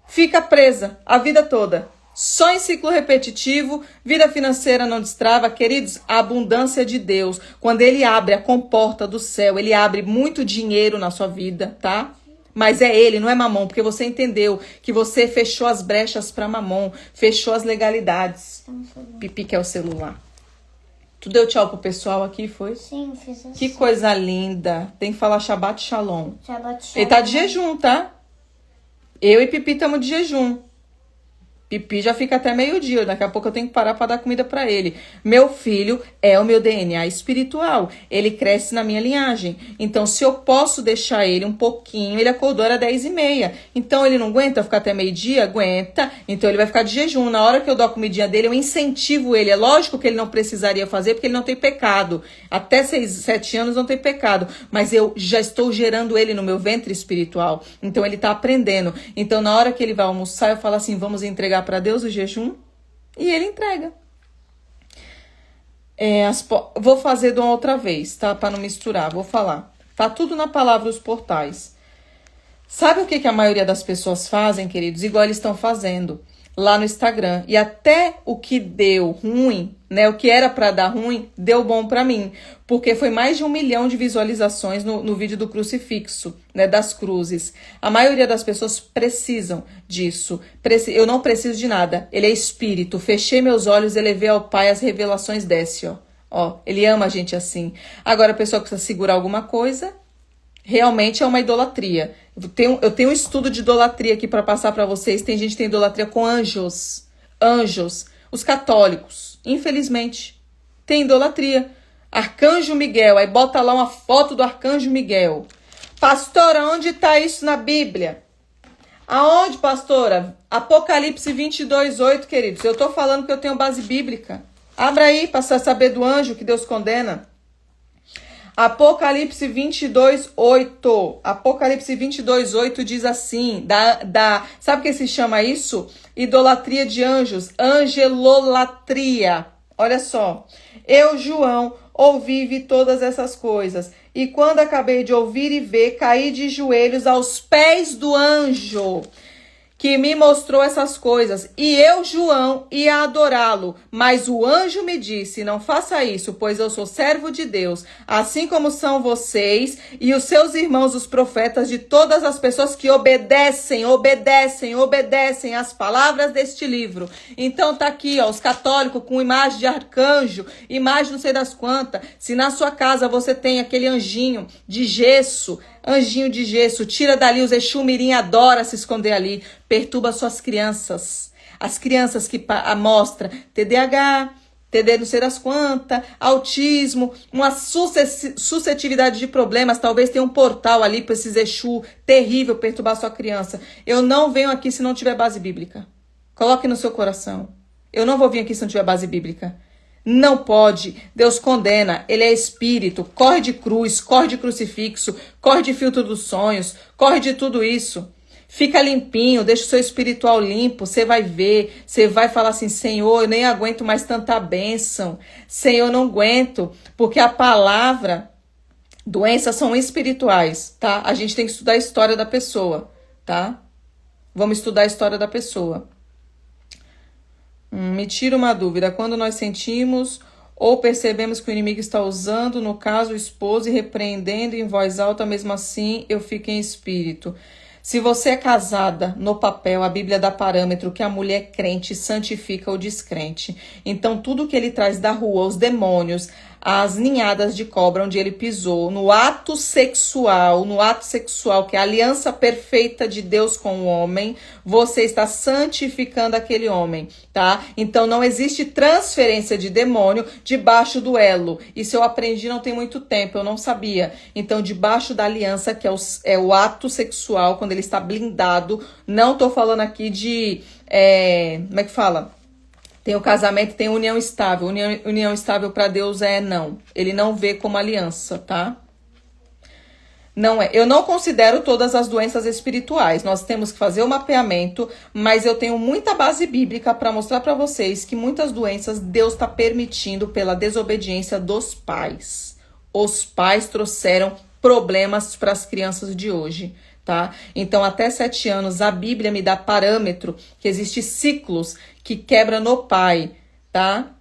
Fica presa a vida toda. Só em ciclo repetitivo, vida financeira não destrava. Queridos, a abundância de Deus, quando ele abre a comporta do céu, ele abre muito dinheiro na sua vida, tá? Mas é ele, não é mamon, porque você entendeu que você fechou as brechas para mamon, fechou as legalidades. Pipi que é o celular. Tu deu tchau pro pessoal aqui, foi? Sim, fiz assim. Que coisa linda. Tem que falar Shabbat Shalom. Shabbat Shalom. Ele tá de jejum, tá? Eu e Pipi estamos de jejum. Pipi já fica até meio-dia. Daqui a pouco eu tenho que parar para dar comida para ele. Meu filho é o meu DNA espiritual. Ele cresce na minha linhagem. Então, se eu posso deixar ele um pouquinho, ele acordou era 10h30. Então, ele não aguenta ficar até meio-dia? Aguenta. Então, ele vai ficar de jejum. Na hora que eu dou a comidinha dele, eu incentivo ele. É lógico que ele não precisaria fazer, porque ele não tem pecado. Até 6, 7 anos não tem pecado. Mas eu já estou gerando ele no meu ventre espiritual. Então, ele tá aprendendo. Então, na hora que ele vai almoçar, eu falo assim, vamos entregar para Deus o jejum, e ele entrega. Vou fazer de uma outra vez, tá? Para não misturar, vou falar. Tá tudo na palavra os portais. Sabe o que a maioria das pessoas fazem, queridos? Igual eles estão fazendo lá no Instagram. E até o que deu ruim, né? O que era para dar ruim, deu bom para mim. Porque foi mais de 1 milhão de visualizações no vídeo do crucifixo, né? Das cruzes. A maioria das pessoas precisam disso. Eu não preciso de nada. Ele é espírito. Fechei meus olhos, elevei ao Pai, as revelações desce, ó. Ó, ele ama a gente assim. Agora a pessoa precisa segurar alguma coisa. Realmente é uma idolatria. Eu tenho um estudo de idolatria aqui para passar para vocês. Tem gente que tem idolatria com anjos. Anjos. Os católicos, infelizmente, tem idolatria. Arcanjo Miguel. Aí bota lá uma foto do Arcanjo Miguel. Pastora, onde está isso na Bíblia? Aonde, pastora? Apocalipse 22:8, queridos. Eu tô falando que eu tenho base bíblica. Abra aí para saber do anjo que Deus condena. Apocalipse 22:8. Apocalipse 22:8 diz assim, sabe o que se chama isso? Idolatria de anjos, angelolatria. Olha só, eu, João, ouvi e vi todas essas coisas. E quando acabei de ouvir e ver, caí de joelhos aos pés do anjo que me mostrou essas coisas, e eu, João, ia adorá-lo, mas o anjo me disse, não faça isso, pois eu sou servo de Deus, assim como são vocês e os seus irmãos, os profetas, de todas as pessoas que obedecem às palavras deste livro. Então tá aqui, ó, os católicos com imagem de arcanjo, imagem não sei das quantas. Se na sua casa você tem aquele anjinho de gesso, tira dali, os Exu Mirim adora se esconder ali, perturba suas crianças. As crianças que mostram TDAH, TD não sei das quantas, autismo, uma suscetibilidade de problemas, talvez tenha um portal ali para esses Exu terrível perturbar sua criança. Eu não venho aqui se não tiver base bíblica. Coloque no seu coração. Eu não vou vir aqui se não tiver base bíblica. Não pode, Deus condena, ele é espírito, corre de cruz, corre de crucifixo, corre de filtro dos sonhos, corre de tudo isso. Fica limpinho, deixa o seu espiritual limpo, você vai ver, você vai falar assim, Senhor, eu nem aguento mais tanta bênção, Senhor, eu não aguento, porque a palavra, doenças são espirituais, tá? A gente tem que estudar a história da pessoa, tá? Vamos estudar a história da pessoa. Me tira uma dúvida. Quando nós sentimos ou percebemos que o inimigo está usando, no caso, o esposo, e repreendendo em voz alta, mesmo assim, eu fico em espírito. Se você é casada, no papel, a Bíblia dá parâmetro que a mulher crente santifica o descrente. Então, tudo que ele traz da rua, os demônios, as ninhadas de cobra onde ele pisou, no ato sexual, que é a aliança perfeita de Deus com o homem, você está santificando aquele homem, tá? Então, não existe transferência de demônio debaixo do elo. Isso eu aprendi não tem muito tempo, eu não sabia. Então, debaixo da aliança, que é o ato sexual, quando ele está blindado, não tô falando aqui de, como é que fala? Tem o casamento, tem união estável. União estável para Deus é não. Ele não vê como aliança, tá? Não é. Eu não considero todas as doenças espirituais. Nós temos que fazer o mapeamento, mas eu tenho muita base bíblica para mostrar para vocês que muitas doenças Deus está permitindo pela desobediência dos pais. Os pais trouxeram problemas para as crianças de hoje, tá? Então, até 7 anos, a Bíblia me dá parâmetro que existe ciclos que quebra no pai, tá?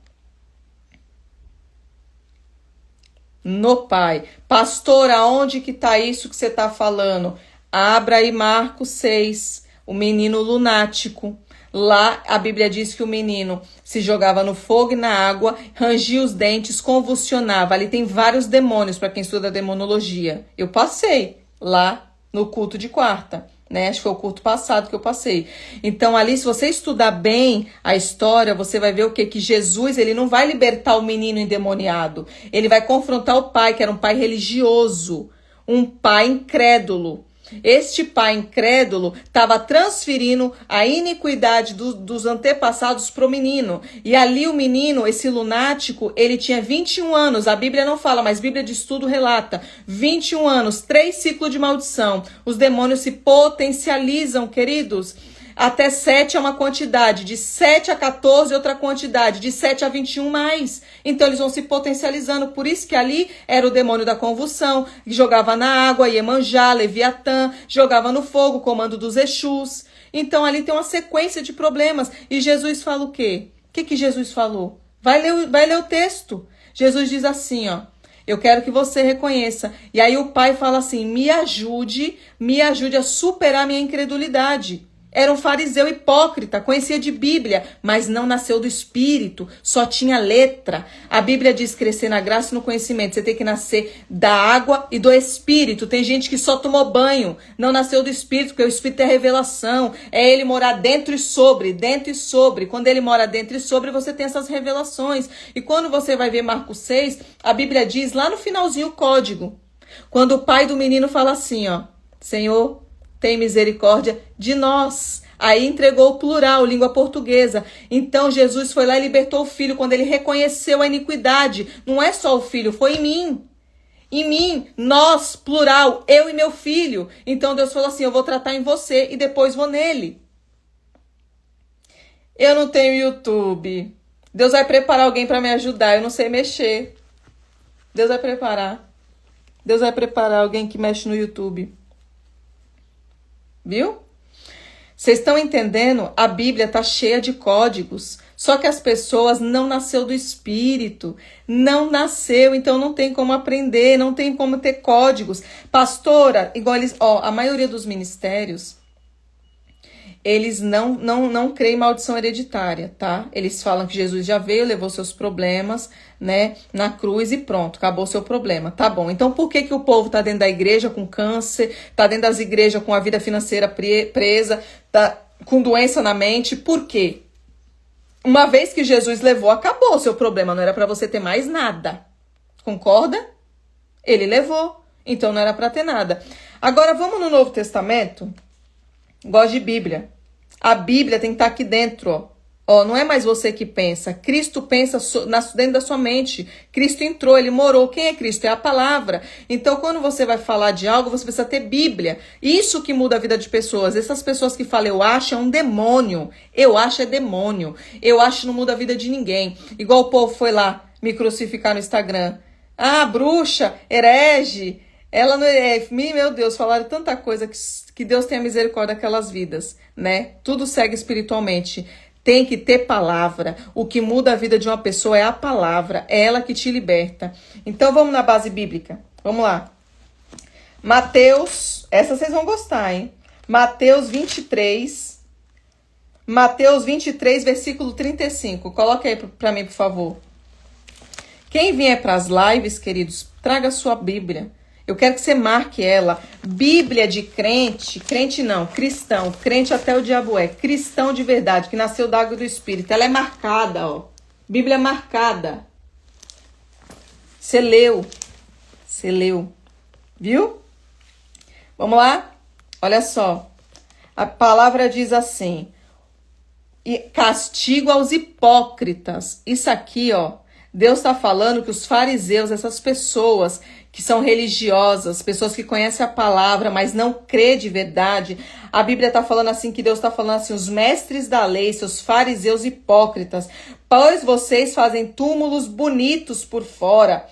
No pai. Pastor, aonde que tá isso que você tá falando? Abra aí Marcos 6, o menino lunático. Lá a Bíblia diz que o menino se jogava no fogo e na água, rangia os dentes, convulsionava. Ali tem vários demônios para quem estuda demonologia. Eu passei lá no culto de quarta, né? Acho que foi o culto passado que eu passei. Então ali, se você estudar bem a história, você vai ver o quê? Que Jesus, ele não vai libertar o menino endemoniado. Ele vai confrontar o pai, que era um pai religioso, um pai incrédulo. Este pai incrédulo estava transferindo a iniquidade dos antepassados para o menino. E ali o menino, esse lunático, ele tinha 21 anos. A Bíblia não fala, mas a Bíblia de estudo relata. 21 anos, 3 ciclos de maldição. Os demônios se potencializam, queridos. Até 7 é uma quantidade, de 7 a 14 é outra quantidade, de 7 a 21 mais. Então eles vão se potencializando, por isso que ali era o demônio da convulsão, que jogava na água, Iemanjá, Leviatã, jogava no fogo, comando dos Exus. Então ali tem uma sequência de problemas. E Jesus fala o quê? O que Jesus falou? Vai ler o texto. Jesus diz assim, ó. Eu quero que você reconheça. E aí o pai fala assim, me ajude a superar minha incredulidade. Era um fariseu hipócrita, conhecia de Bíblia, mas não nasceu do Espírito, só tinha letra. A Bíblia diz crescer na graça e no conhecimento. Você tem que nascer da água e do Espírito. Tem gente que só tomou banho, não nasceu do Espírito, porque o Espírito é revelação. É ele morar dentro e sobre, dentro e sobre. Quando ele mora dentro e sobre, você tem essas revelações. E quando você vai ver Marcos 6, a Bíblia diz lá no finalzinho o código. Quando o pai do menino fala assim, ó, Senhor, tem misericórdia de nós. Aí entregou o plural, língua portuguesa. Então Jesus foi lá e libertou o filho quando ele reconheceu a iniquidade. Não é só o filho, foi em mim. Em mim, nós, plural, eu e meu filho. Então Deus falou assim, eu vou tratar em você e depois vou nele. Eu não tenho YouTube. Deus vai preparar alguém para me ajudar, eu não sei mexer. Deus vai preparar. Deus vai preparar alguém que mexe no YouTube. Viu? Vocês estão entendendo? A Bíblia está cheia de códigos. Só que as pessoas não nasceu do Espírito. Não nasceu, então não tem como aprender, não tem como ter códigos. Pastora, igual eles, a maioria dos ministérios, eles não creem em maldição hereditária, tá? Eles falam que Jesus já veio, levou seus problemas, né, na cruz e pronto, acabou seu problema. Tá bom, então por que o povo tá dentro da igreja com câncer, tá dentro das igrejas com a vida financeira presa, tá com doença na mente? Por quê? Uma vez que Jesus levou, acabou o seu problema, não era para você ter mais nada. Concorda? Ele levou, então não era para ter nada. Agora vamos no Novo Testamento. Gosto de Bíblia. A Bíblia tem que estar aqui dentro, ó. Não é mais você que pensa. Cristo pensa dentro da sua mente. Cristo entrou, ele morou. Quem é Cristo? É a palavra. Então, quando você vai falar de algo, você precisa ter Bíblia. Isso que muda a vida de pessoas. Essas pessoas que falam, eu acho, é um demônio. Eu acho, é demônio. Eu acho, não muda a vida de ninguém. Igual o povo foi lá me crucificar no Instagram. Ah, bruxa, herege, Ela não é. Meu Deus, falaram tanta coisa que Deus tenha misericórdia daquelas vidas, né? Tudo segue espiritualmente. Tem que ter palavra. O que muda a vida de uma pessoa é a palavra. É ela que te liberta. Então vamos na base bíblica. Vamos lá. Mateus. Essa vocês vão gostar, hein? Mateus 23. Mateus 23, versículo 35. Coloca aí para mim, por favor. Quem vier para as lives, queridos, traga a sua Bíblia. Eu quero que você marque ela. Bíblia de crente, crente não, cristão, crente até o diabo é, cristão de verdade, que nasceu da água do Espírito. Ela é marcada, ó. Bíblia marcada. Você leu. Viu? Vamos lá? Olha só. A palavra diz assim: e castigo aos hipócritas. Isso aqui, ó. Deus está falando que os fariseus, essas pessoas que são religiosas, pessoas que conhecem a palavra, mas não crê de verdade, a Bíblia está falando assim, que Deus está falando assim, os mestres da lei, seus fariseus hipócritas, pois vocês fazem túmulos bonitos por fora,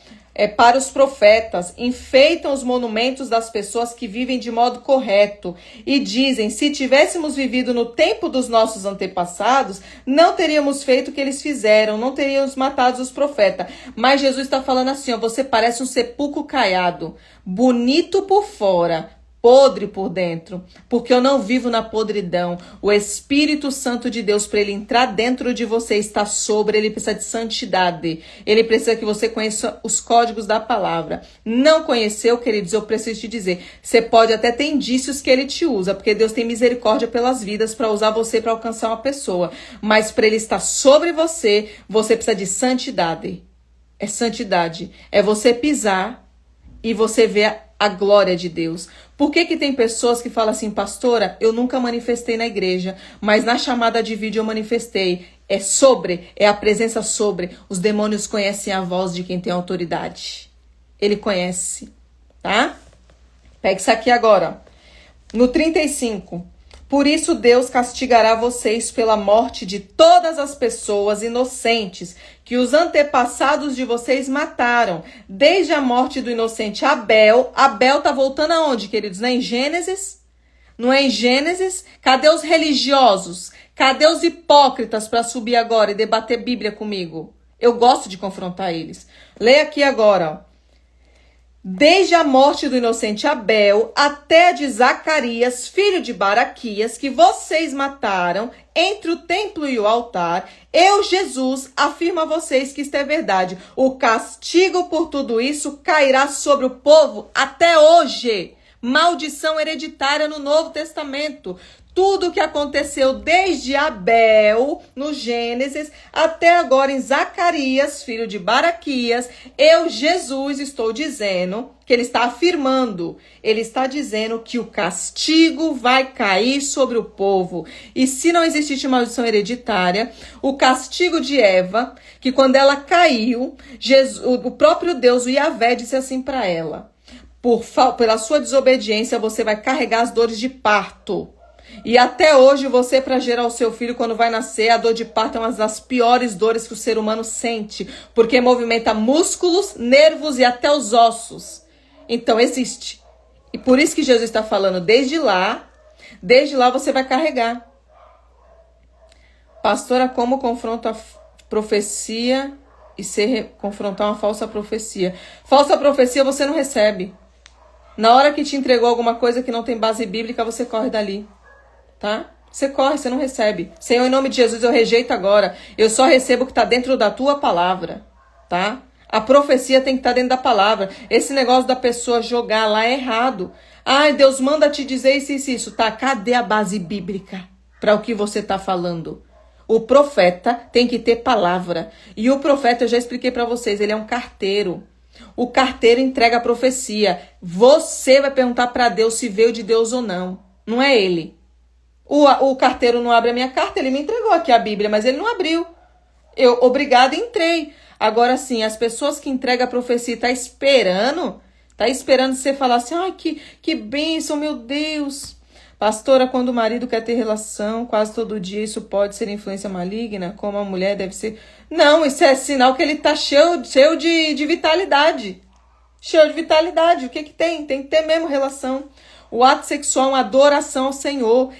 para os profetas, enfeitam os monumentos das pessoas que vivem de modo correto e dizem, se tivéssemos vivido no tempo dos nossos antepassados, não teríamos feito o que eles fizeram, não teríamos matado os profetas. Mas Jesus está falando assim, ó, você parece um sepulcro caiado, bonito por fora, podre por dentro, porque eu não vivo na podridão. O Espírito Santo de Deus, para ele entrar dentro de você, está sobre, ele precisa de santidade. Ele precisa que você conheça os códigos da palavra. Não conheceu, queridos, eu preciso te dizer, você pode até ter indícios que ele te usa, porque Deus tem misericórdia pelas vidas para usar você para alcançar uma pessoa. Mas para ele estar sobre você, você precisa de santidade. É santidade. É você pisar e você ver a glória de Deus. Por que tem pessoas que falam assim, pastora, eu nunca manifestei na igreja, mas na chamada de vídeo eu manifestei. É a presença sobre. Os demônios conhecem a voz de quem tem autoridade. Ele conhece, tá? Pega isso aqui agora. No 35. Por isso Deus castigará vocês pela morte de todas as pessoas inocentes que os antepassados de vocês mataram, desde a morte do inocente Abel. Abel tá voltando aonde, queridos? Não é em Gênesis? Não é em Gênesis? Cadê os religiosos? Cadê os hipócritas para subir agora e debater Bíblia comigo? Eu gosto de confrontar eles. Leia aqui agora, ó. Desde a morte do inocente Abel até a de Zacarias, filho de Baraquias, que vocês mataram entre o templo e o altar, eu, Jesus, afirmo a vocês que isto é verdade. O castigo por tudo isso cairá sobre o povo até hoje. Maldição hereditária no Novo Testamento. Tudo o que aconteceu desde Abel, no Gênesis, até agora em Zacarias, filho de Baraquias, eu, Jesus, estou dizendo, que ele está afirmando, ele está dizendo que o castigo vai cair sobre o povo. E se não existisse maldição hereditária, o castigo de Eva, que quando ela caiu, o próprio Deus, o Yahvé, disse assim para ela, pela sua desobediência, você vai carregar as dores de parto. E até hoje você, para gerar o seu filho, quando vai nascer, a dor de parto é uma das piores dores que o ser humano sente, porque movimenta músculos, nervos e até os ossos. Então existe. E por isso que Jesus está falando, desde lá você vai carregar. Pastora, como confronta a profecia e confrontar uma falsa profecia? Falsa profecia você não recebe. Na hora que te entregou alguma coisa que não tem base bíblica, você corre dali. Tá? Você corre, você não recebe. Senhor, em nome de Jesus, eu rejeito agora. Eu só recebo o que está dentro da tua palavra. Tá? A profecia tem que estar dentro da palavra. Esse negócio da pessoa jogar lá é errado. Ai, Deus manda te dizer isso. Tá? Cadê a base bíblica para o que você está falando? O profeta tem que ter palavra. E o profeta, eu já expliquei para vocês, ele é um carteiro. O carteiro entrega a profecia. Você vai perguntar para Deus se veio de Deus ou não. Não é ele. O carteiro não abre a minha carta, ele me entregou aqui a Bíblia, mas ele não abriu. Eu, obrigada, entrei. Agora sim, as pessoas que entregam a profecia tá esperando você falar assim, ai, que bênção, meu Deus. Pastora, quando o marido quer ter relação quase todo dia, isso pode ser influência maligna? Como a mulher deve ser... Não, isso é sinal que ele tá cheio de vitalidade. cheio de vitalidade. O que que tem? Tem que ter mesmo relação. O ato sexual é uma adoração ao Senhor.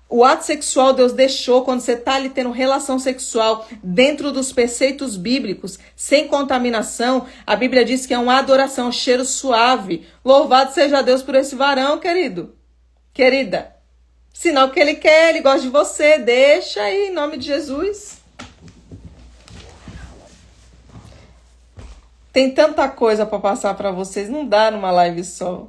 O ato sexual Deus deixou quando você está ali tendo relação sexual dentro dos preceitos bíblicos, sem contaminação. A Bíblia diz que é uma adoração, um cheiro suave. Louvado seja Deus por esse varão, querido. Querida. Sinal que ele quer, ele gosta de você. Deixa aí, em nome de Jesus. Tem tanta coisa para passar para vocês, não dá numa live só.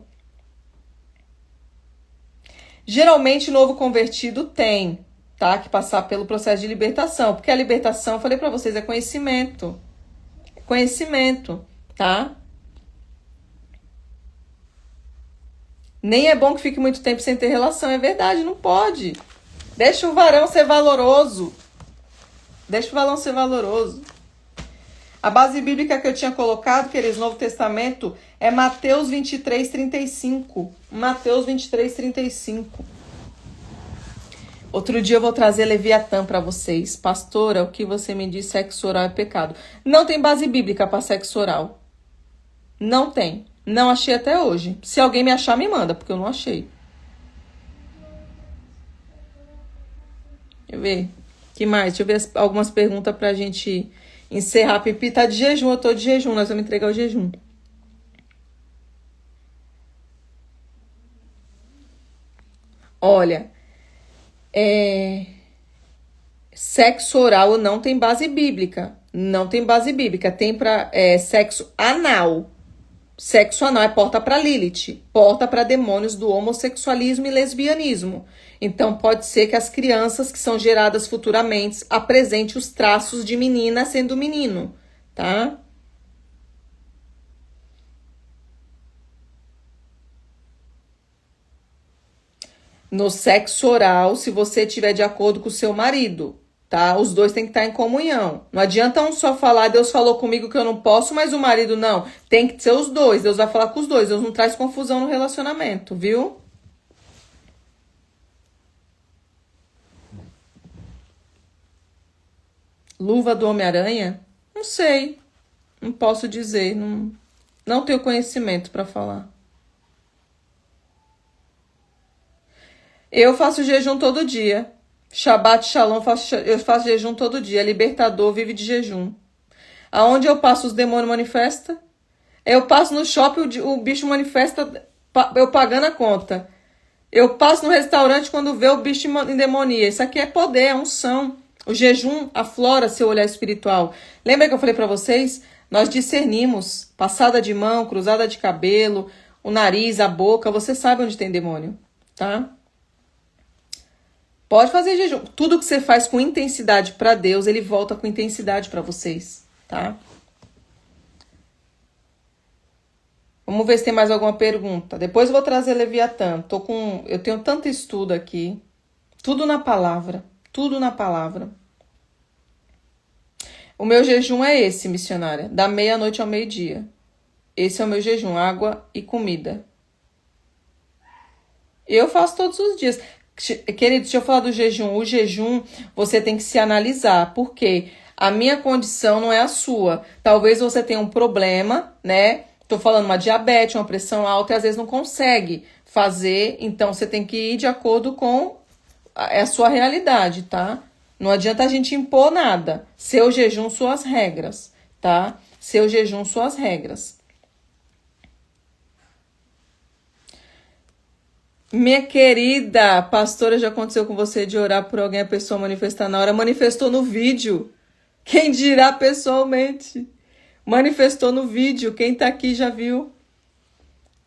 Geralmente, novo convertido tem, tá? Que passar pelo processo de libertação. Porque a libertação, falei para vocês, é conhecimento. É conhecimento, tá? Nem é bom que fique muito tempo sem ter relação, é verdade, não pode. Deixa o varão ser valoroso. Deixa o varão ser valoroso. A base bíblica que eu tinha colocado, queridos, Novo Testamento, é Mateus 23, 35. Mateus 23, 35. Outro dia eu vou trazer Leviatã para vocês. Pastora, o que você me diz, sexo oral é pecado. Não tem base bíblica para sexo oral. Não tem. Não achei até hoje. Se alguém me achar, me manda, porque eu não achei. Deixa eu ver. Que mais? Deixa eu ver algumas perguntas pra gente encerrar. Pipi tá de jejum, eu tô de jejum. Nós vamos entregar o jejum. Olha, sexo oral não tem base bíblica. Não tem base bíblica. Tem para sexo anal. Sexo anal é porta para Lilith, porta para demônios do homossexualismo e lesbianismo. Então pode ser que as crianças que são geradas futuramente apresentem os traços de menina sendo menino, tá? No sexo oral, se você tiver de acordo com o seu marido, tá? Os dois têm que estar em comunhão. Não adianta um só falar, Deus falou comigo que eu não posso, mas o marido não. Tem que ser os dois. Deus vai falar com os dois. Deus não traz confusão no relacionamento, viu? Luva do Homem-Aranha? Não sei. Não posso dizer. Não tenho conhecimento para falar. Eu faço jejum todo dia. Shabbat Shalom, eu faço jejum todo dia. Libertador vive de jejum. Aonde eu passo, os demônios manifestam. Eu passo no shopping, o bicho manifesta, eu pagando a conta. Eu passo no restaurante, quando vê o bicho endemonia. Isso aqui é poder, é unção. O jejum aflora seu olhar espiritual. Lembra que eu falei para vocês? Nós discernimos. Passada de mão, cruzada de cabelo, o nariz, a boca. Você sabe onde tem demônio, tá? Pode fazer jejum. Tudo que você faz com intensidade para Deus, ele volta com intensidade para vocês, tá? Vamos ver se tem mais alguma pergunta. Depois eu vou trazer Leviatã. Eu tenho tanto estudo aqui. Tudo na palavra. Tudo na palavra. O meu jejum é esse, missionária. Da meia-noite ao meio-dia. Esse é o meu jejum. Água e comida. Eu faço todos os dias. Querido, deixa eu falar do jejum. O jejum, você tem que se analisar. Por quê? A minha condição não é a sua. Talvez você tenha um problema, né? Tô falando uma diabetes, uma pressão alta e às vezes não consegue fazer. Então, você tem que ir de acordo com a sua realidade, tá? Não adianta a gente impor nada. Seu jejum, suas regras, tá? Seu jejum, suas regras. Minha querida pastora, já aconteceu com você de orar por alguém, a pessoa manifestar na hora? Manifestou no vídeo. Quem dirá pessoalmente? Manifestou no vídeo. Quem tá aqui já viu.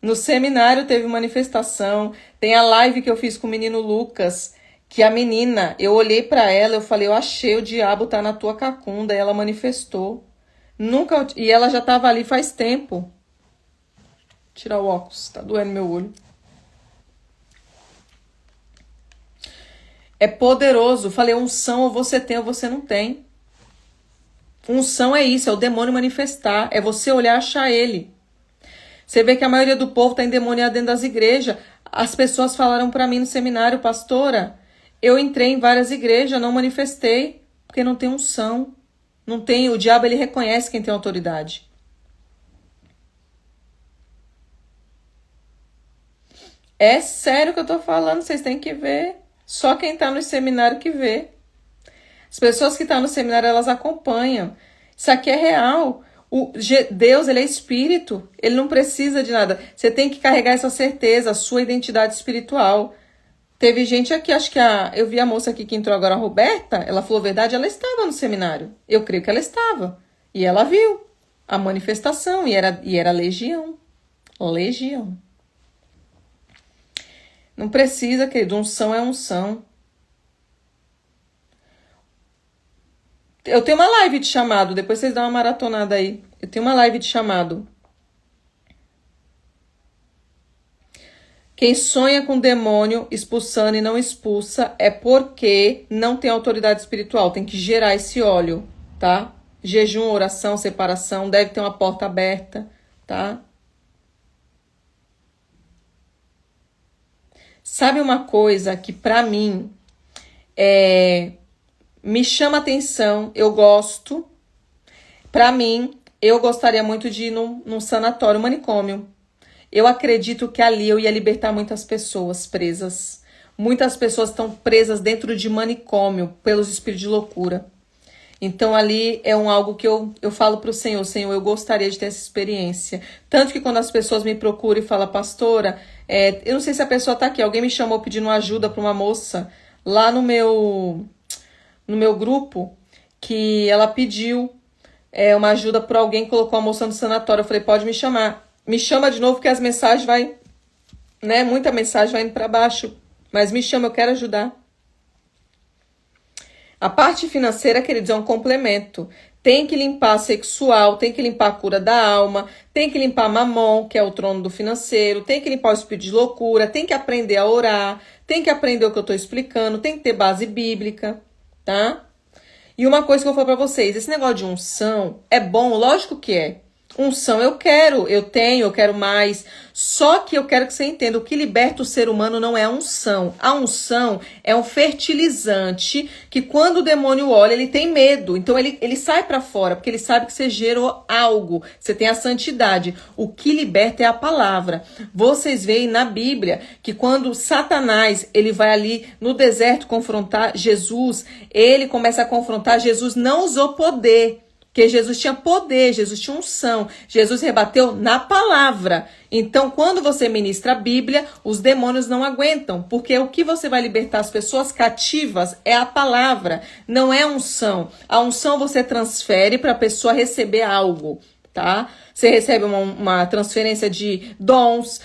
No seminário teve manifestação. Tem a live que eu fiz com o menino Lucas, que a menina, eu olhei pra ela, eu falei, eu achei, o diabo tá na tua cacunda. E ela manifestou. E ela já tava ali faz tempo. Vou tirar o óculos, tá doendo meu olho. É poderoso. Falei, unção ou você tem ou você não tem. Unção é isso, é o demônio manifestar. É você olhar e achar ele. Você vê que a maioria do povo está endemoniado dentro das igrejas. As pessoas falaram para mim no seminário, pastora, eu entrei em várias igrejas, não manifestei, porque não tem unção. Não tem, o diabo ele reconhece quem tem autoridade. É sério que eu tô falando, vocês têm que ver. Só quem tá no seminário que vê. As pessoas que estão no seminário, elas acompanham. Isso aqui é real. Deus, ele é espírito. Ele não precisa de nada. Você tem que carregar essa certeza, a sua identidade espiritual. Teve gente aqui, acho que eu vi a moça aqui que entrou agora, a Roberta, ela falou a verdade, ela estava no seminário. Eu creio que ela estava. E ela viu a manifestação, e era legião. Legião. Não precisa, querido, unção é unção. Eu tenho uma live de chamado, depois vocês dão uma maratonada aí. Eu tenho uma live de chamado. Quem sonha com demônio expulsando e não expulsa é porque não tem autoridade espiritual. Tem que gerar esse óleo, tá? Jejum, oração, separação, deve ter uma porta aberta, tá? Sabe uma coisa que pra mim me chama atenção, eu gosto. Pra mim, eu gostaria muito de ir num sanatório, manicômio. Eu acredito que ali eu ia libertar muitas pessoas presas. Muitas pessoas estão presas dentro de manicômio pelos espíritos de loucura. Então ali é algo que eu falo para o Senhor, eu gostaria de ter essa experiência. Tanto que quando as pessoas me procuram e falam, pastora, eu não sei se a pessoa está aqui, alguém me chamou pedindo ajuda para uma moça lá no meu grupo, que ela pediu uma ajuda para alguém que colocou a moça no sanatório. Eu falei, pode me chamar. Me chama de novo, porque as mensagens muita mensagem vai indo para baixo. Mas me chama, eu quero ajudar. A parte financeira, queridos, é um complemento. Tem que limpar a sexual, tem que limpar a cura da alma, tem que limpar Mamon, que é o trono do financeiro, tem que limpar o espírito de loucura, tem que aprender a orar, tem que aprender o que eu estou explicando, tem que ter base bíblica, tá? E uma coisa que eu vou falar para vocês, esse negócio de unção é bom, lógico que é. Unção eu quero mais. Só que eu quero que você entenda, o que liberta o ser humano não é a unção. A unção é um fertilizante que quando o demônio olha, ele tem medo. Então ele sai pra fora, porque ele sabe que você gerou algo. Você tem a santidade. O que liberta é a palavra. Vocês veem na Bíblia que quando Satanás, ele vai ali no deserto confrontar Jesus, ele começa a confrontar, Jesus não usou poder. Porque Jesus tinha poder, Jesus tinha unção, Jesus rebateu na palavra. Então, quando você ministra a Bíblia, os demônios não aguentam, porque o que você vai libertar as pessoas cativas é a palavra, não é a unção. A unção você transfere para a pessoa receber algo, tá? Você recebe uma transferência de dons,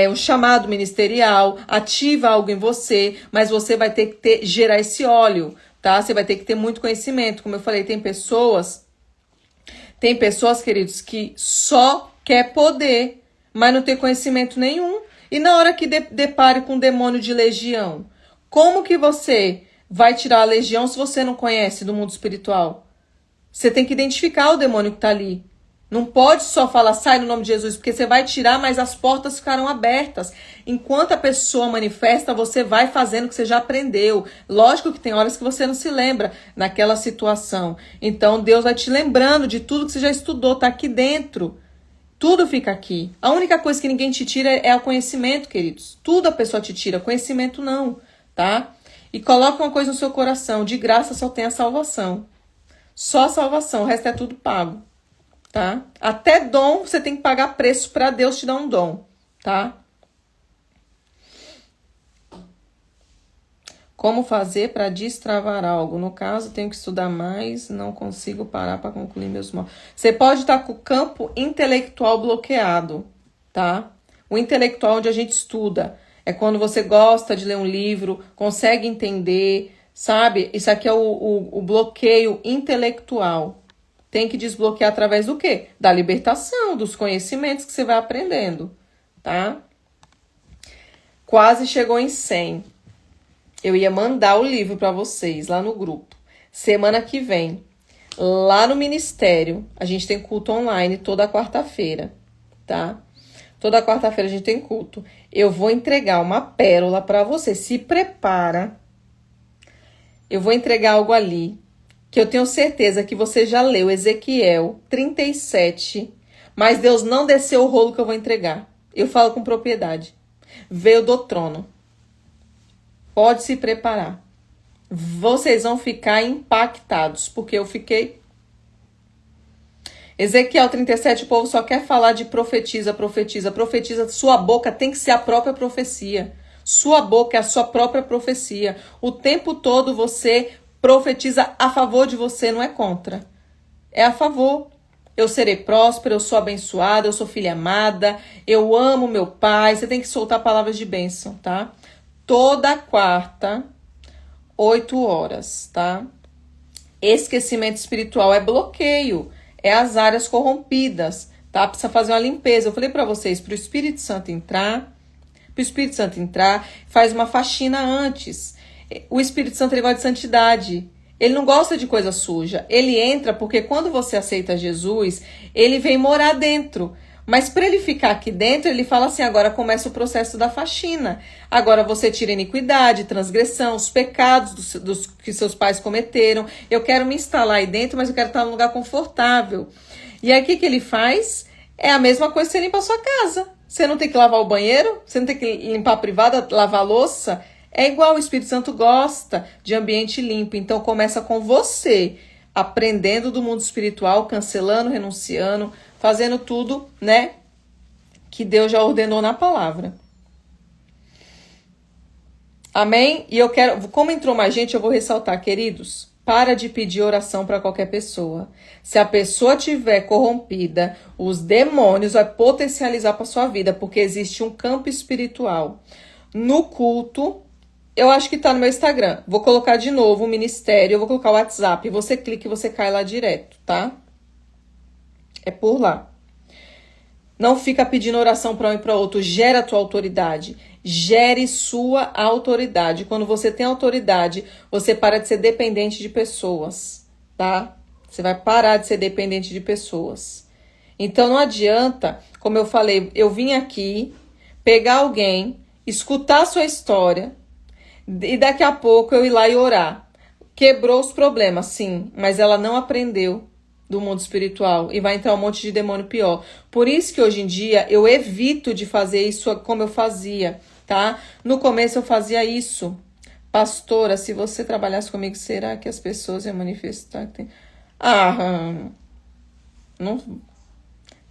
um chamado ministerial, ativa algo em você, mas você vai ter que gerar esse óleo, tá? Você vai ter que ter muito conhecimento. Como eu falei, tem pessoas, queridos, que só quer poder, mas não tem conhecimento nenhum. E na hora que depare com um demônio de legião, como que você vai tirar a legião se você não conhece do mundo espiritual? Você tem que identificar o demônio que está ali. Não pode só falar, sai no nome de Jesus, porque você vai tirar, mas as portas ficarão abertas. Enquanto a pessoa manifesta, você vai fazendo o que você já aprendeu. Lógico que tem horas que você não se lembra naquela situação. Então, Deus vai te lembrando de tudo que você já estudou, tá aqui dentro. Tudo fica aqui. A única coisa que ninguém te tira é o conhecimento, queridos. Tudo a pessoa te tira, conhecimento não, tá? E coloca uma coisa no seu coração, de graça só tem a salvação. Só a salvação, o resto é tudo pago. Tá? Até dom, você tem que pagar preço para Deus te dar um dom, tá? Como fazer para destravar algo? No caso, tenho que estudar mais, não consigo parar para concluir meus módulos. Você pode estar com o campo intelectual bloqueado, tá? O intelectual onde a gente estuda é quando você gosta de ler um livro, consegue entender, sabe? Isso aqui é o bloqueio intelectual. Tem que desbloquear através do quê? Da libertação, dos conhecimentos que você vai aprendendo, tá? Quase chegou em 100. Eu ia mandar o livro para vocês lá no grupo. Semana que vem, lá no ministério, a gente tem culto online toda quarta-feira, tá? Toda quarta-feira a gente tem culto. Eu vou entregar uma pérola para você. Se prepara. Eu vou entregar algo ali que eu tenho certeza que você já leu, Ezequiel 37, mas Deus não desceu o rolo que eu vou entregar. Eu falo com propriedade. veio do trono. Pode se preparar. Vocês vão ficar impactados, porque eu fiquei. Ezequiel 37, o povo só quer falar de profetiza, profetiza, profetiza. Sua boca tem que ser a própria profecia. Sua boca é a sua própria profecia. O tempo todo você profetiza a favor de você, não é contra. É a favor. Eu serei próspera, eu sou abençoada, eu sou filha amada, eu amo meu pai. Você tem que soltar palavras de bênção, tá? Toda quarta, 8 horas, tá? Esquecimento espiritual é bloqueio, é as áreas corrompidas, tá? Precisa fazer uma limpeza. Eu falei pra vocês, pro Espírito Santo entrar, faz uma faxina antes. O Espírito Santo, ele gosta de santidade. Ele não gosta de coisa suja. Ele entra porque quando você aceita Jesus, ele vem morar dentro. Mas para ele ficar aqui dentro, ele fala assim, agora começa o processo da faxina. Agora você tira a iniquidade, transgressão, os pecados dos que seus pais cometeram. Eu quero me instalar aí dentro, mas eu quero estar num lugar confortável. E aí o que ele faz? É a mesma coisa que você limpa a sua casa. Você não tem que lavar o banheiro, você não tem que limpar a privada, lavar a louça. É igual, o Espírito Santo gosta de ambiente limpo. Então começa com você, aprendendo do mundo espiritual, cancelando, renunciando, fazendo tudo, né, que Deus já ordenou na palavra. Amém? E eu quero, como entrou mais gente, eu vou ressaltar, queridos, para de pedir oração para qualquer pessoa. Se a pessoa tiver corrompida, os demônios vão potencializar para sua vida, porque existe um campo espiritual. No culto, eu acho que tá no meu Instagram. Vou colocar de novo o ministério, eu vou colocar o WhatsApp. Você clica e você cai lá direto, tá? É por lá. Não fica pedindo oração para um e para outro. Gera a tua autoridade. Gere sua autoridade. Quando você tem autoridade, você para de ser dependente de pessoas, tá? Você vai parar de ser dependente de pessoas. Então não adianta, como eu falei, eu vim aqui pegar alguém, escutar a sua história e daqui a pouco eu ir lá e orar. Quebrou os problemas, sim, mas ela não aprendeu do mundo espiritual e vai entrar um monte de demônio pior. Por isso que hoje em dia eu evito de fazer isso como eu fazia, tá? No começo eu fazia isso. Pastora, se você trabalhasse comigo, será que as pessoas iam manifestar? Não,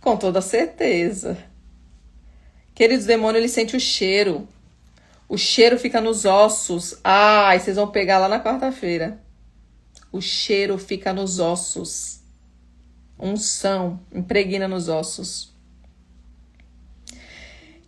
com toda certeza. Queridos, demônio, ele sente o cheiro. O cheiro fica nos ossos. E vocês vão pegar lá na quarta-feira. O cheiro fica nos ossos. Unção, impregna nos ossos.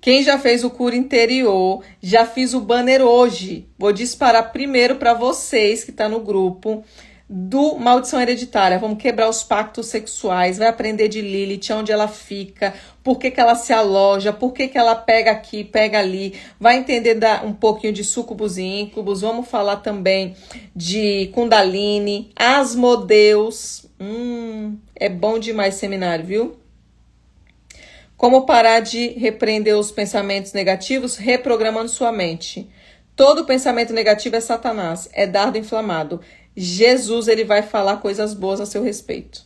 Quem já fez o cura interior, já fiz o banner hoje. Vou disparar primeiro para vocês que tá no grupo do Maldição Hereditária. Vamos quebrar os pactos sexuais, vai aprender de Lilith, onde ela fica, por que ela se aloja, por que ela pega aqui, pega ali. Vai entender um pouquinho de súcubos e íncubos. Vamos falar também de Kundalini, Asmodeus. É bom demais seminário, viu? Como parar de repreender os pensamentos negativos, reprogramando sua mente. Todo pensamento negativo é Satanás, é dardo inflamado. Jesus, ele vai falar coisas boas a seu respeito.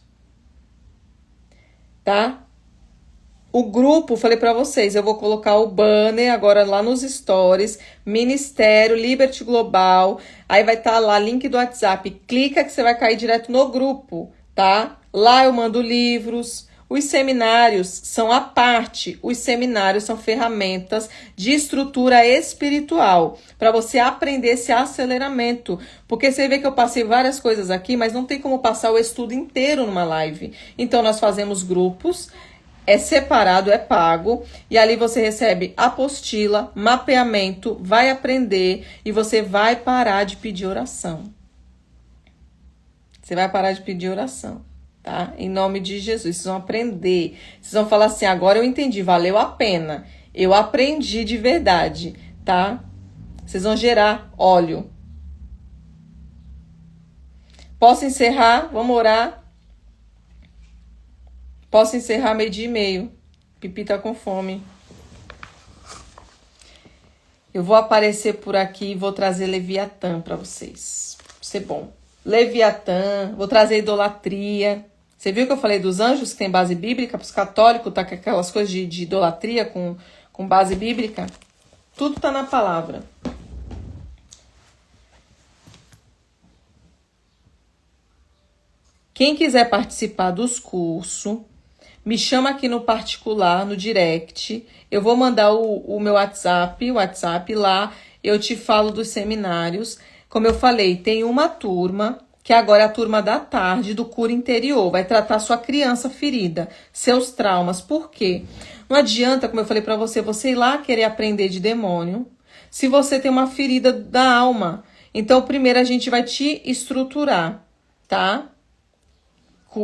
Tá? O grupo, falei pra vocês, eu vou colocar o banner agora lá nos stories, Ministério Liberty Global, aí vai estar lá, link do WhatsApp, clica que você vai cair direto no grupo, tá? Lá eu mando livros. Os seminários são à parte. Os seminários são ferramentas de estrutura espiritual para você aprender esse aceleramento. Porque você vê que eu passei várias coisas aqui, mas não tem como passar o estudo inteiro numa live. Então nós fazemos grupos, é separado, é pago, e ali você recebe apostila, mapeamento, vai aprender e você vai parar de pedir oração. Você vai parar de pedir oração. Tá? Em nome de Jesus, vocês vão aprender. Vocês vão falar assim, agora eu entendi, valeu a pena. Eu aprendi de verdade, tá? Vocês vão gerar óleo. Posso encerrar? Vamos orar? Posso encerrar 12:30. Pipi tá com fome. Eu vou aparecer por aqui e vou trazer Leviatã para vocês. Vai ser bom. Leviatã, vou trazer idolatria. Você viu que eu falei dos anjos que tem base bíblica? Para os católicos, tá com aquelas coisas de idolatria com base bíblica. Tudo está na palavra. Quem quiser participar dos cursos, me chama aqui no particular, no direct. Eu vou mandar o meu WhatsApp lá. Eu te falo dos seminários. Como eu falei, tem uma turma, que agora é a turma da tarde, do cura interior. Vai tratar sua criança ferida, seus traumas. Por quê? Não adianta, como eu falei pra você, você ir lá querer aprender de demônio, se você tem uma ferida da alma. Então, primeiro a gente vai te estruturar, tá?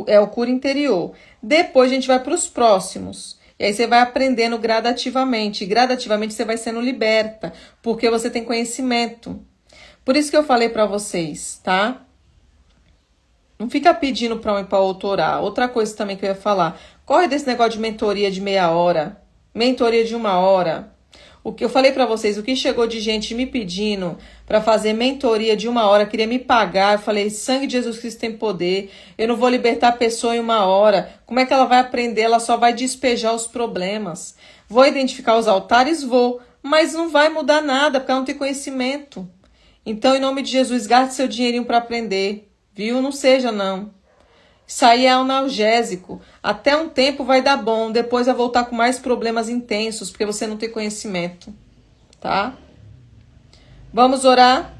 É o cura interior. Depois a gente vai para os próximos. E aí você vai aprendendo gradativamente. E gradativamente você vai sendo liberta. Porque você tem conhecimento. Por isso que eu falei para vocês, tá? Não fica pedindo para um e para outro orar. Outra coisa também que eu ia falar. Corre desse negócio de mentoria de meia hora. Mentoria de 1 hora. O que eu falei para vocês, o que chegou de gente me pedindo para fazer mentoria de 1 hora, queria me pagar. Eu falei, sangue de Jesus Cristo tem poder. Eu não vou libertar a pessoa em 1 hora. Como é que ela vai aprender? Ela só vai despejar os problemas. Vou identificar os altares? Vou. Mas não vai mudar nada, porque ela não tem conhecimento. Então, em nome de Jesus, gaste seu dinheirinho para aprender. Viu? Não seja, não. Isso aí é analgésico. Até um tempo vai dar bom. Depois vai voltar com mais problemas intensos, porque você não tem conhecimento. Tá? Vamos orar?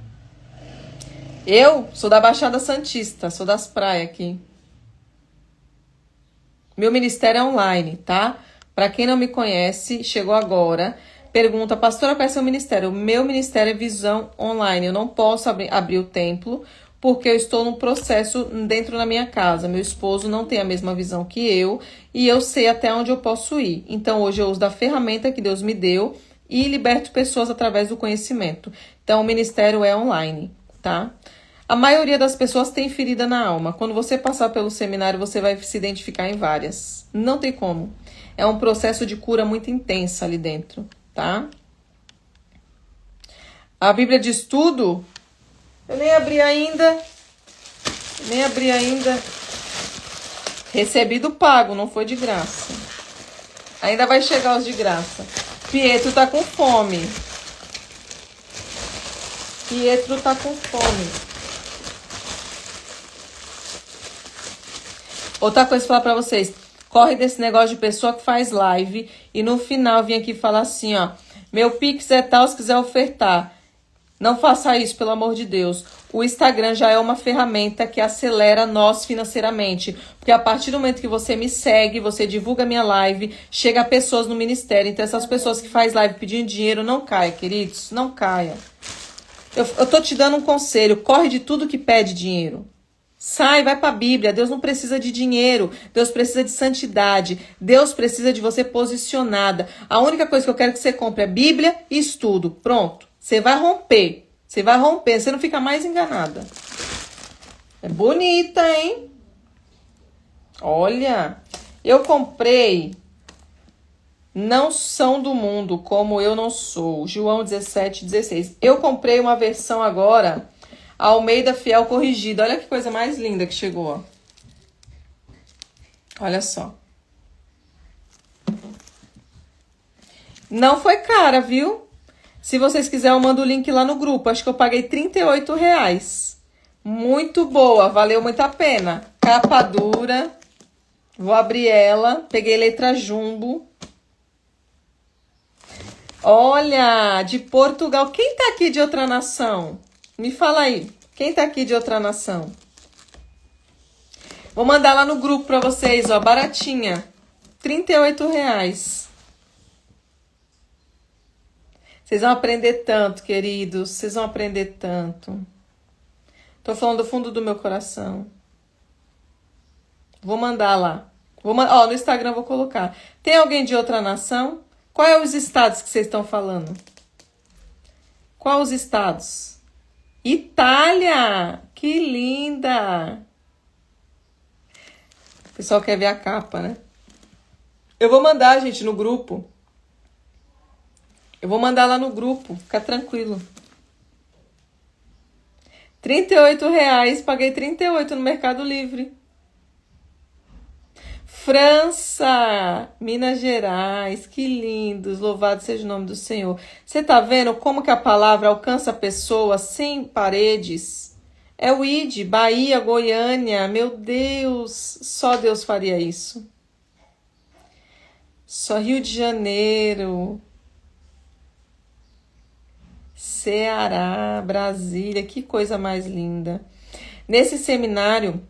Eu sou da Baixada Santista. Sou das praias aqui. Meu ministério é online, tá? Para quem não me conhece, chegou agora. Pergunta, pastora, qual é seu ministério? O meu ministério é visão online. Eu não posso abrir o templo, porque eu estou num processo dentro da minha casa. Meu esposo não tem a mesma visão que eu e eu sei até onde eu posso ir. Então, hoje eu uso da ferramenta que Deus me deu e liberto pessoas através do conhecimento. Então, o ministério é online, tá? A maioria das pessoas tem ferida na alma. Quando você passar pelo seminário, você vai se identificar em várias. Não tem como. É um processo de cura muito intensa ali dentro, tá? A Bíblia diz tudo. Eu nem abri ainda. Recebido pago, não foi de graça. Ainda vai chegar os de graça. Pietro tá com fome. Outra coisa pra falar pra vocês. Corre desse negócio de pessoa que faz live e no final vem aqui falar assim, ó. Meu Pix é tal, se quiser ofertar. Não faça isso, pelo amor de Deus. O Instagram já é uma ferramenta que acelera nós financeiramente. Porque a partir do momento que você me segue, você divulga minha live, chega a pessoas no ministério. Então essas pessoas que faz live pedindo dinheiro, não caia, queridos. Não caia. Eu tô te dando um conselho. Corre de tudo que pede dinheiro. Sai, vai pra Bíblia. Deus não precisa de dinheiro. Deus precisa de santidade. Deus precisa de você posicionada. A única coisa que eu quero que você compre é Bíblia e estudo. Pronto. Você vai romper. Você não fica mais enganada. É bonita, hein? Olha, eu comprei Não São do Mundo, como eu não sou. João 17:16. Eu comprei uma versão agora, Almeida Fiel Corrigida. Olha que coisa mais linda que chegou, ó. Olha só. Não foi cara, viu? Se vocês quiserem, eu mando o link lá no grupo. Acho que eu paguei R$38. Muito boa, valeu muito a pena. Capa dura. Vou abrir ela. Peguei letra jumbo. Olha, de Portugal. Quem tá aqui de outra nação? Me fala aí. Quem tá aqui de outra nação? Vou mandar lá no grupo pra vocês, ó. Baratinha. R$38. Vocês vão aprender tanto, queridos. Vocês vão aprender tanto. Tô falando do fundo do meu coração. Vou mandar lá. Ó, no Instagram vou colocar. Tem alguém de outra nação? Qual é os estados que vocês estão falando? Qual os estados? Itália! Que linda! O pessoal quer ver a capa, né? Eu vou mandar, gente, no grupo. Eu vou mandar lá no grupo, fica tranquilo. R$38, paguei 38 no Mercado Livre. França, Minas Gerais, que lindos, louvado seja o nome do Senhor. Você tá vendo como que a palavra alcança a pessoa sem paredes? É o ID, Bahia, Goiânia, meu Deus, só Deus faria isso. Só Rio de Janeiro, Ceará, Brasília, que coisa mais linda. Nesse seminário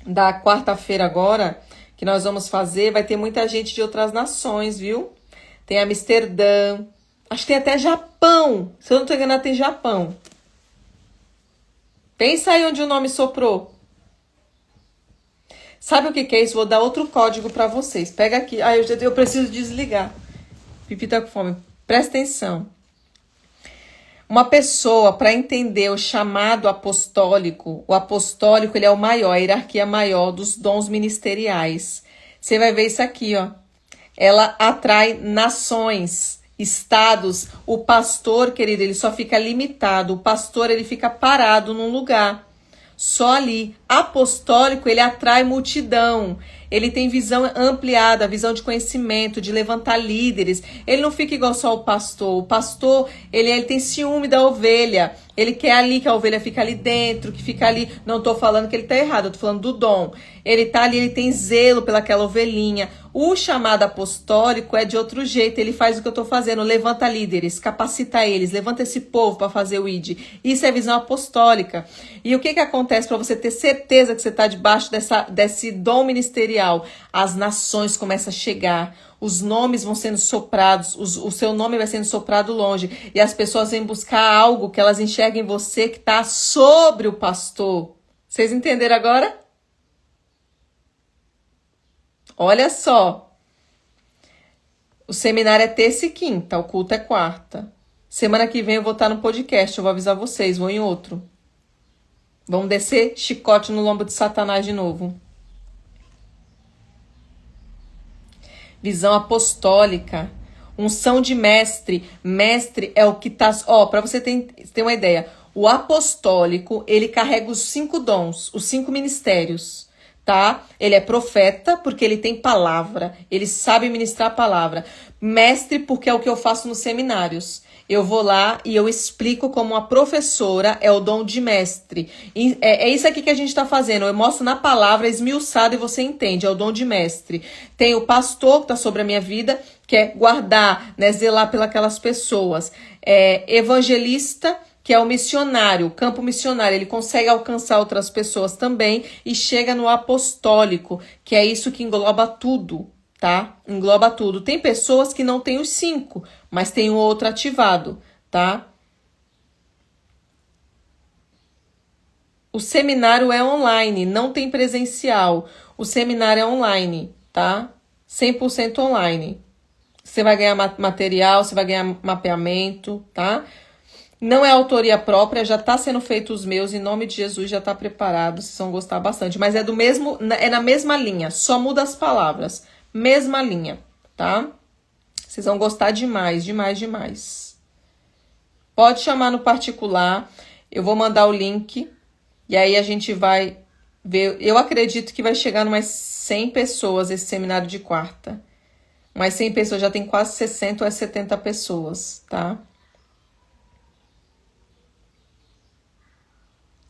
da quarta-feira agora, que nós vamos fazer, vai ter muita gente de outras nações, viu? Tem Amsterdã, acho que tem até Japão. Se eu não tô enganado, tem Japão. Pensa aí onde o nome soprou. Sabe o que é isso? Vou dar outro código para vocês. Pega aqui. Ah, eu preciso desligar. Pipi tá com fome. Presta atenção. Uma pessoa, para entender o chamado apostólico, o apostólico ele é o maior, a hierarquia maior dos dons ministeriais. Você vai ver isso aqui, ó. Ela atrai nações, estados. O pastor, querido, ele só fica limitado. O pastor, ele fica parado num lugar. Só ali. Apostólico, ele atrai multidão. Ele tem visão ampliada, visão de conhecimento, de levantar líderes. Ele não fica igual só o pastor. O pastor, ele tem ciúme da ovelha. Ele quer ali que a ovelha fique ali dentro, que fica ali. Não tô falando que ele tá errado, eu tô falando do dom. Ele tá ali, ele tem zelo pelaquela ovelhinha. O chamado apostólico é de outro jeito. Ele faz o que eu tô fazendo, levanta líderes, capacita eles, levanta esse povo para fazer o ID. Isso é visão apostólica. E o que acontece para você ter certeza que você tá debaixo desse dom ministerial? As nações começam a chegar. Os nomes vão sendo soprados, o seu nome vai sendo soprado longe. E as pessoas vêm buscar algo que elas enxergam em você que está sobre o pastor. Vocês entenderam agora? Olha só. O seminário é terça e quinta, o culto é quarta. Semana que vem eu vou estar no podcast, eu vou avisar vocês, vou em outro. Vamos descer chicote no lombo de Satanás de novo. Visão apostólica, unção de mestre. Mestre é o que tá... Ó, para você ter uma ideia, o apostólico, ele carrega os 5 dons, os 5 ministérios, tá? Ele é profeta porque ele tem palavra, ele sabe ministrar a palavra. Mestre porque é o que eu faço nos seminários. Eu vou lá e eu explico como uma professora é o dom de mestre. E é isso aqui que a gente está fazendo. Eu mostro na palavra esmiuçado e você entende. É o dom de mestre. Tem o pastor que está sobre a minha vida, que é guardar, né, zelar pelas pessoas. Evangelista, que é o missionário, o campo missionário. Ele consegue alcançar outras pessoas também e chega no apostólico, que é isso que engloba tudo. Tá? Engloba tudo. Tem pessoas que não têm os 5, mas tem o outro ativado, tá? O seminário é online, não tem presencial. O seminário é online, tá? 100% online. Você vai ganhar material, você vai ganhar mapeamento, tá? Não é autoria própria, já tá sendo feito os meus, em nome de Jesus, já tá preparado, vocês vão gostar bastante. Mas é na mesma linha, só muda as palavras. Mesma linha, tá? Vocês vão gostar demais, demais, demais. Pode chamar no particular. Eu vou mandar o link. E aí a gente vai ver. Eu acredito que vai chegar em umas 100 pessoas esse seminário de quarta. Umas 100 pessoas, já tem quase 60 ou 70 pessoas, tá?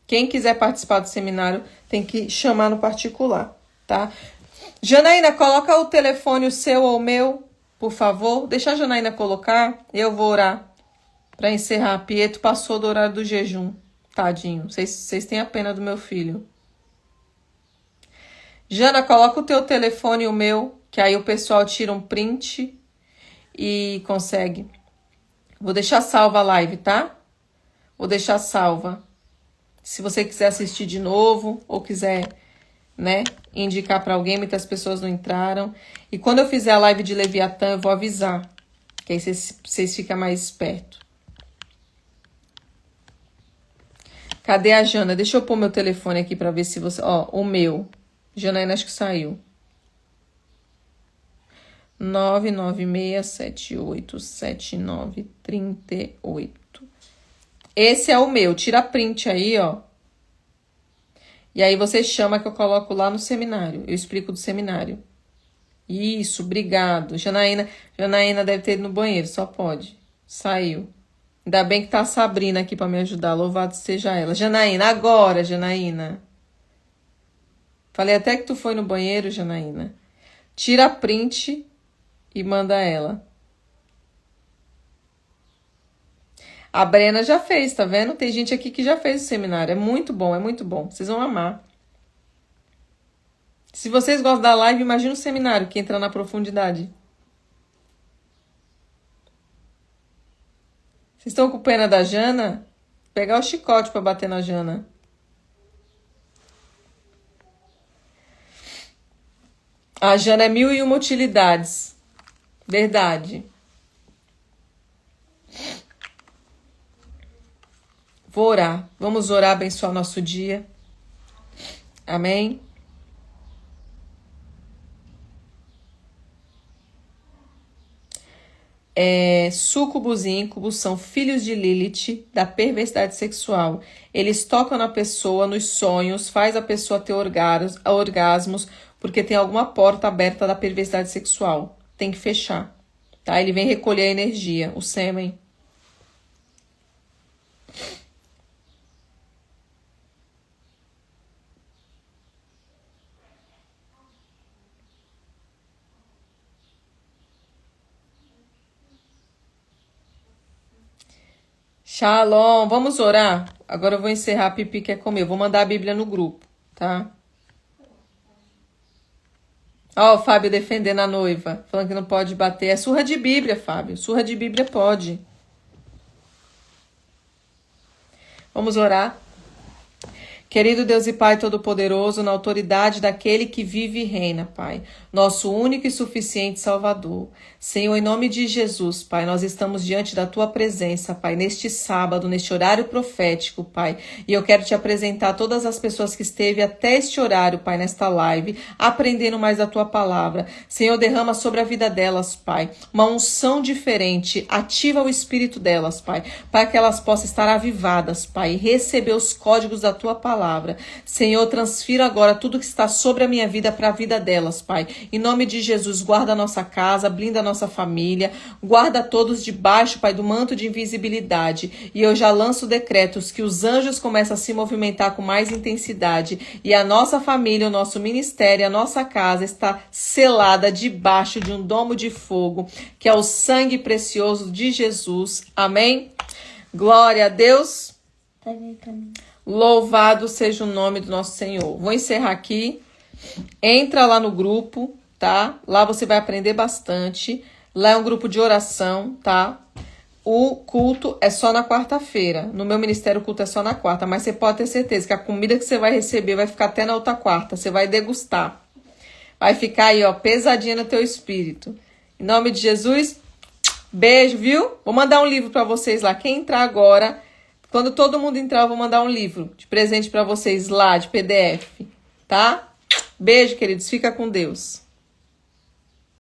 Quem quiser participar do seminário tem que chamar no particular, tá? Janaína, coloca o telefone, o seu ou o meu, por favor. Deixa a Janaína colocar, eu vou orar para encerrar. Pietro passou do horário do jejum. Tadinho, vocês têm a pena do meu filho. Jana, coloca o teu telefone e o meu, que aí o pessoal tira um print e consegue. Vou deixar salva a live, tá? Vou deixar salva. Se você quiser assistir de novo ou quiser, né, indicar para alguém, muitas pessoas não entraram. E quando eu fizer a live de Leviatã, eu vou avisar, que aí vocês ficam mais espertos. Cadê a Jana? Deixa eu pôr meu telefone aqui para ver se você... Ó, o meu. Janaína, acho que saiu. 996787938. Esse é o meu. Tira print aí, ó. E aí você chama que eu coloco lá no seminário. Eu explico do seminário, Isso, obrigado. Janaína deve ter ido no banheiro, só pode. Saiu. Ainda bem que tá a Sabrina aqui pra me ajudar. Louvado seja ela. Janaína, agora, Janaína. Falei até que tu foi no banheiro, Janaína. Tira a print e manda ela. A Brena já fez, tá vendo? Tem gente aqui que já fez o seminário. É muito bom, é muito bom. Vocês vão amar. Se vocês gostam da live, imagina o seminário que entra na profundidade. Vocês estão com pena da Jana? Vou pegar o chicote pra bater na Jana. A Jana é 1001 utilidades. Verdade. Vou orar. Vamos orar, abençoar o nosso dia. Amém. Súcubos e íncubos são filhos de Lilith, da perversidade sexual. Eles tocam na pessoa, nos sonhos, faz a pessoa ter orgasmos, porque tem alguma porta aberta da perversidade sexual. Tem que fechar, tá? Ele vem recolher a energia, o sêmen. Shalom, vamos orar? Agora eu vou encerrar, a Pipi quer comer. Eu vou mandar a Bíblia no grupo, tá? Ó, o Fábio defendendo a noiva, falando que não pode bater. É surra de Bíblia, Fábio. Surra de Bíblia pode. Vamos orar? Querido Deus e Pai Todo-Poderoso, na autoridade daquele que vive e reina, Pai, nosso único e suficiente Salvador. Senhor, em nome de Jesus, Pai, nós estamos diante da Tua presença, Pai, neste sábado, neste horário profético, Pai, e eu quero Te apresentar todas as pessoas que esteve até este horário, Pai, nesta live, aprendendo mais da Tua palavra. Senhor, derrama sobre a vida delas, Pai, uma unção diferente, ativa o espírito delas, Pai, para que elas possam estar avivadas, Pai, e receber os códigos da Tua palavra. Senhor, transfira agora tudo que está sobre a minha vida para a vida delas, Pai. Em nome de Jesus, guarda a nossa casa, blinda a nossa família, guarda todos debaixo, Pai, do manto de invisibilidade. E eu já lanço decretos que os anjos começam a se movimentar com mais intensidade. E a nossa família, o nosso ministério, a nossa casa está selada debaixo de um domo de fogo, que é o sangue precioso de Jesus. Amém? Glória a Deus. Tá vendo pra mim? Louvado seja o nome do nosso Senhor. Vou encerrar aqui. Entra lá no grupo, tá? Lá você vai aprender bastante. Lá é um grupo de oração, tá? O culto é só na quarta-feira. No meu ministério o culto é só na quarta. Mas você pode ter certeza que a comida que você vai receber vai ficar até na outra quarta. Você vai degustar. Vai ficar aí, ó, pesadinha no teu espírito. Em nome de Jesus, beijo, viu? Vou mandar um livro para vocês lá. Quem entrar agora... Quando todo mundo entrar, eu vou mandar um livro de presente para vocês lá, de PDF, tá? Beijo, queridos. Fica com Deus.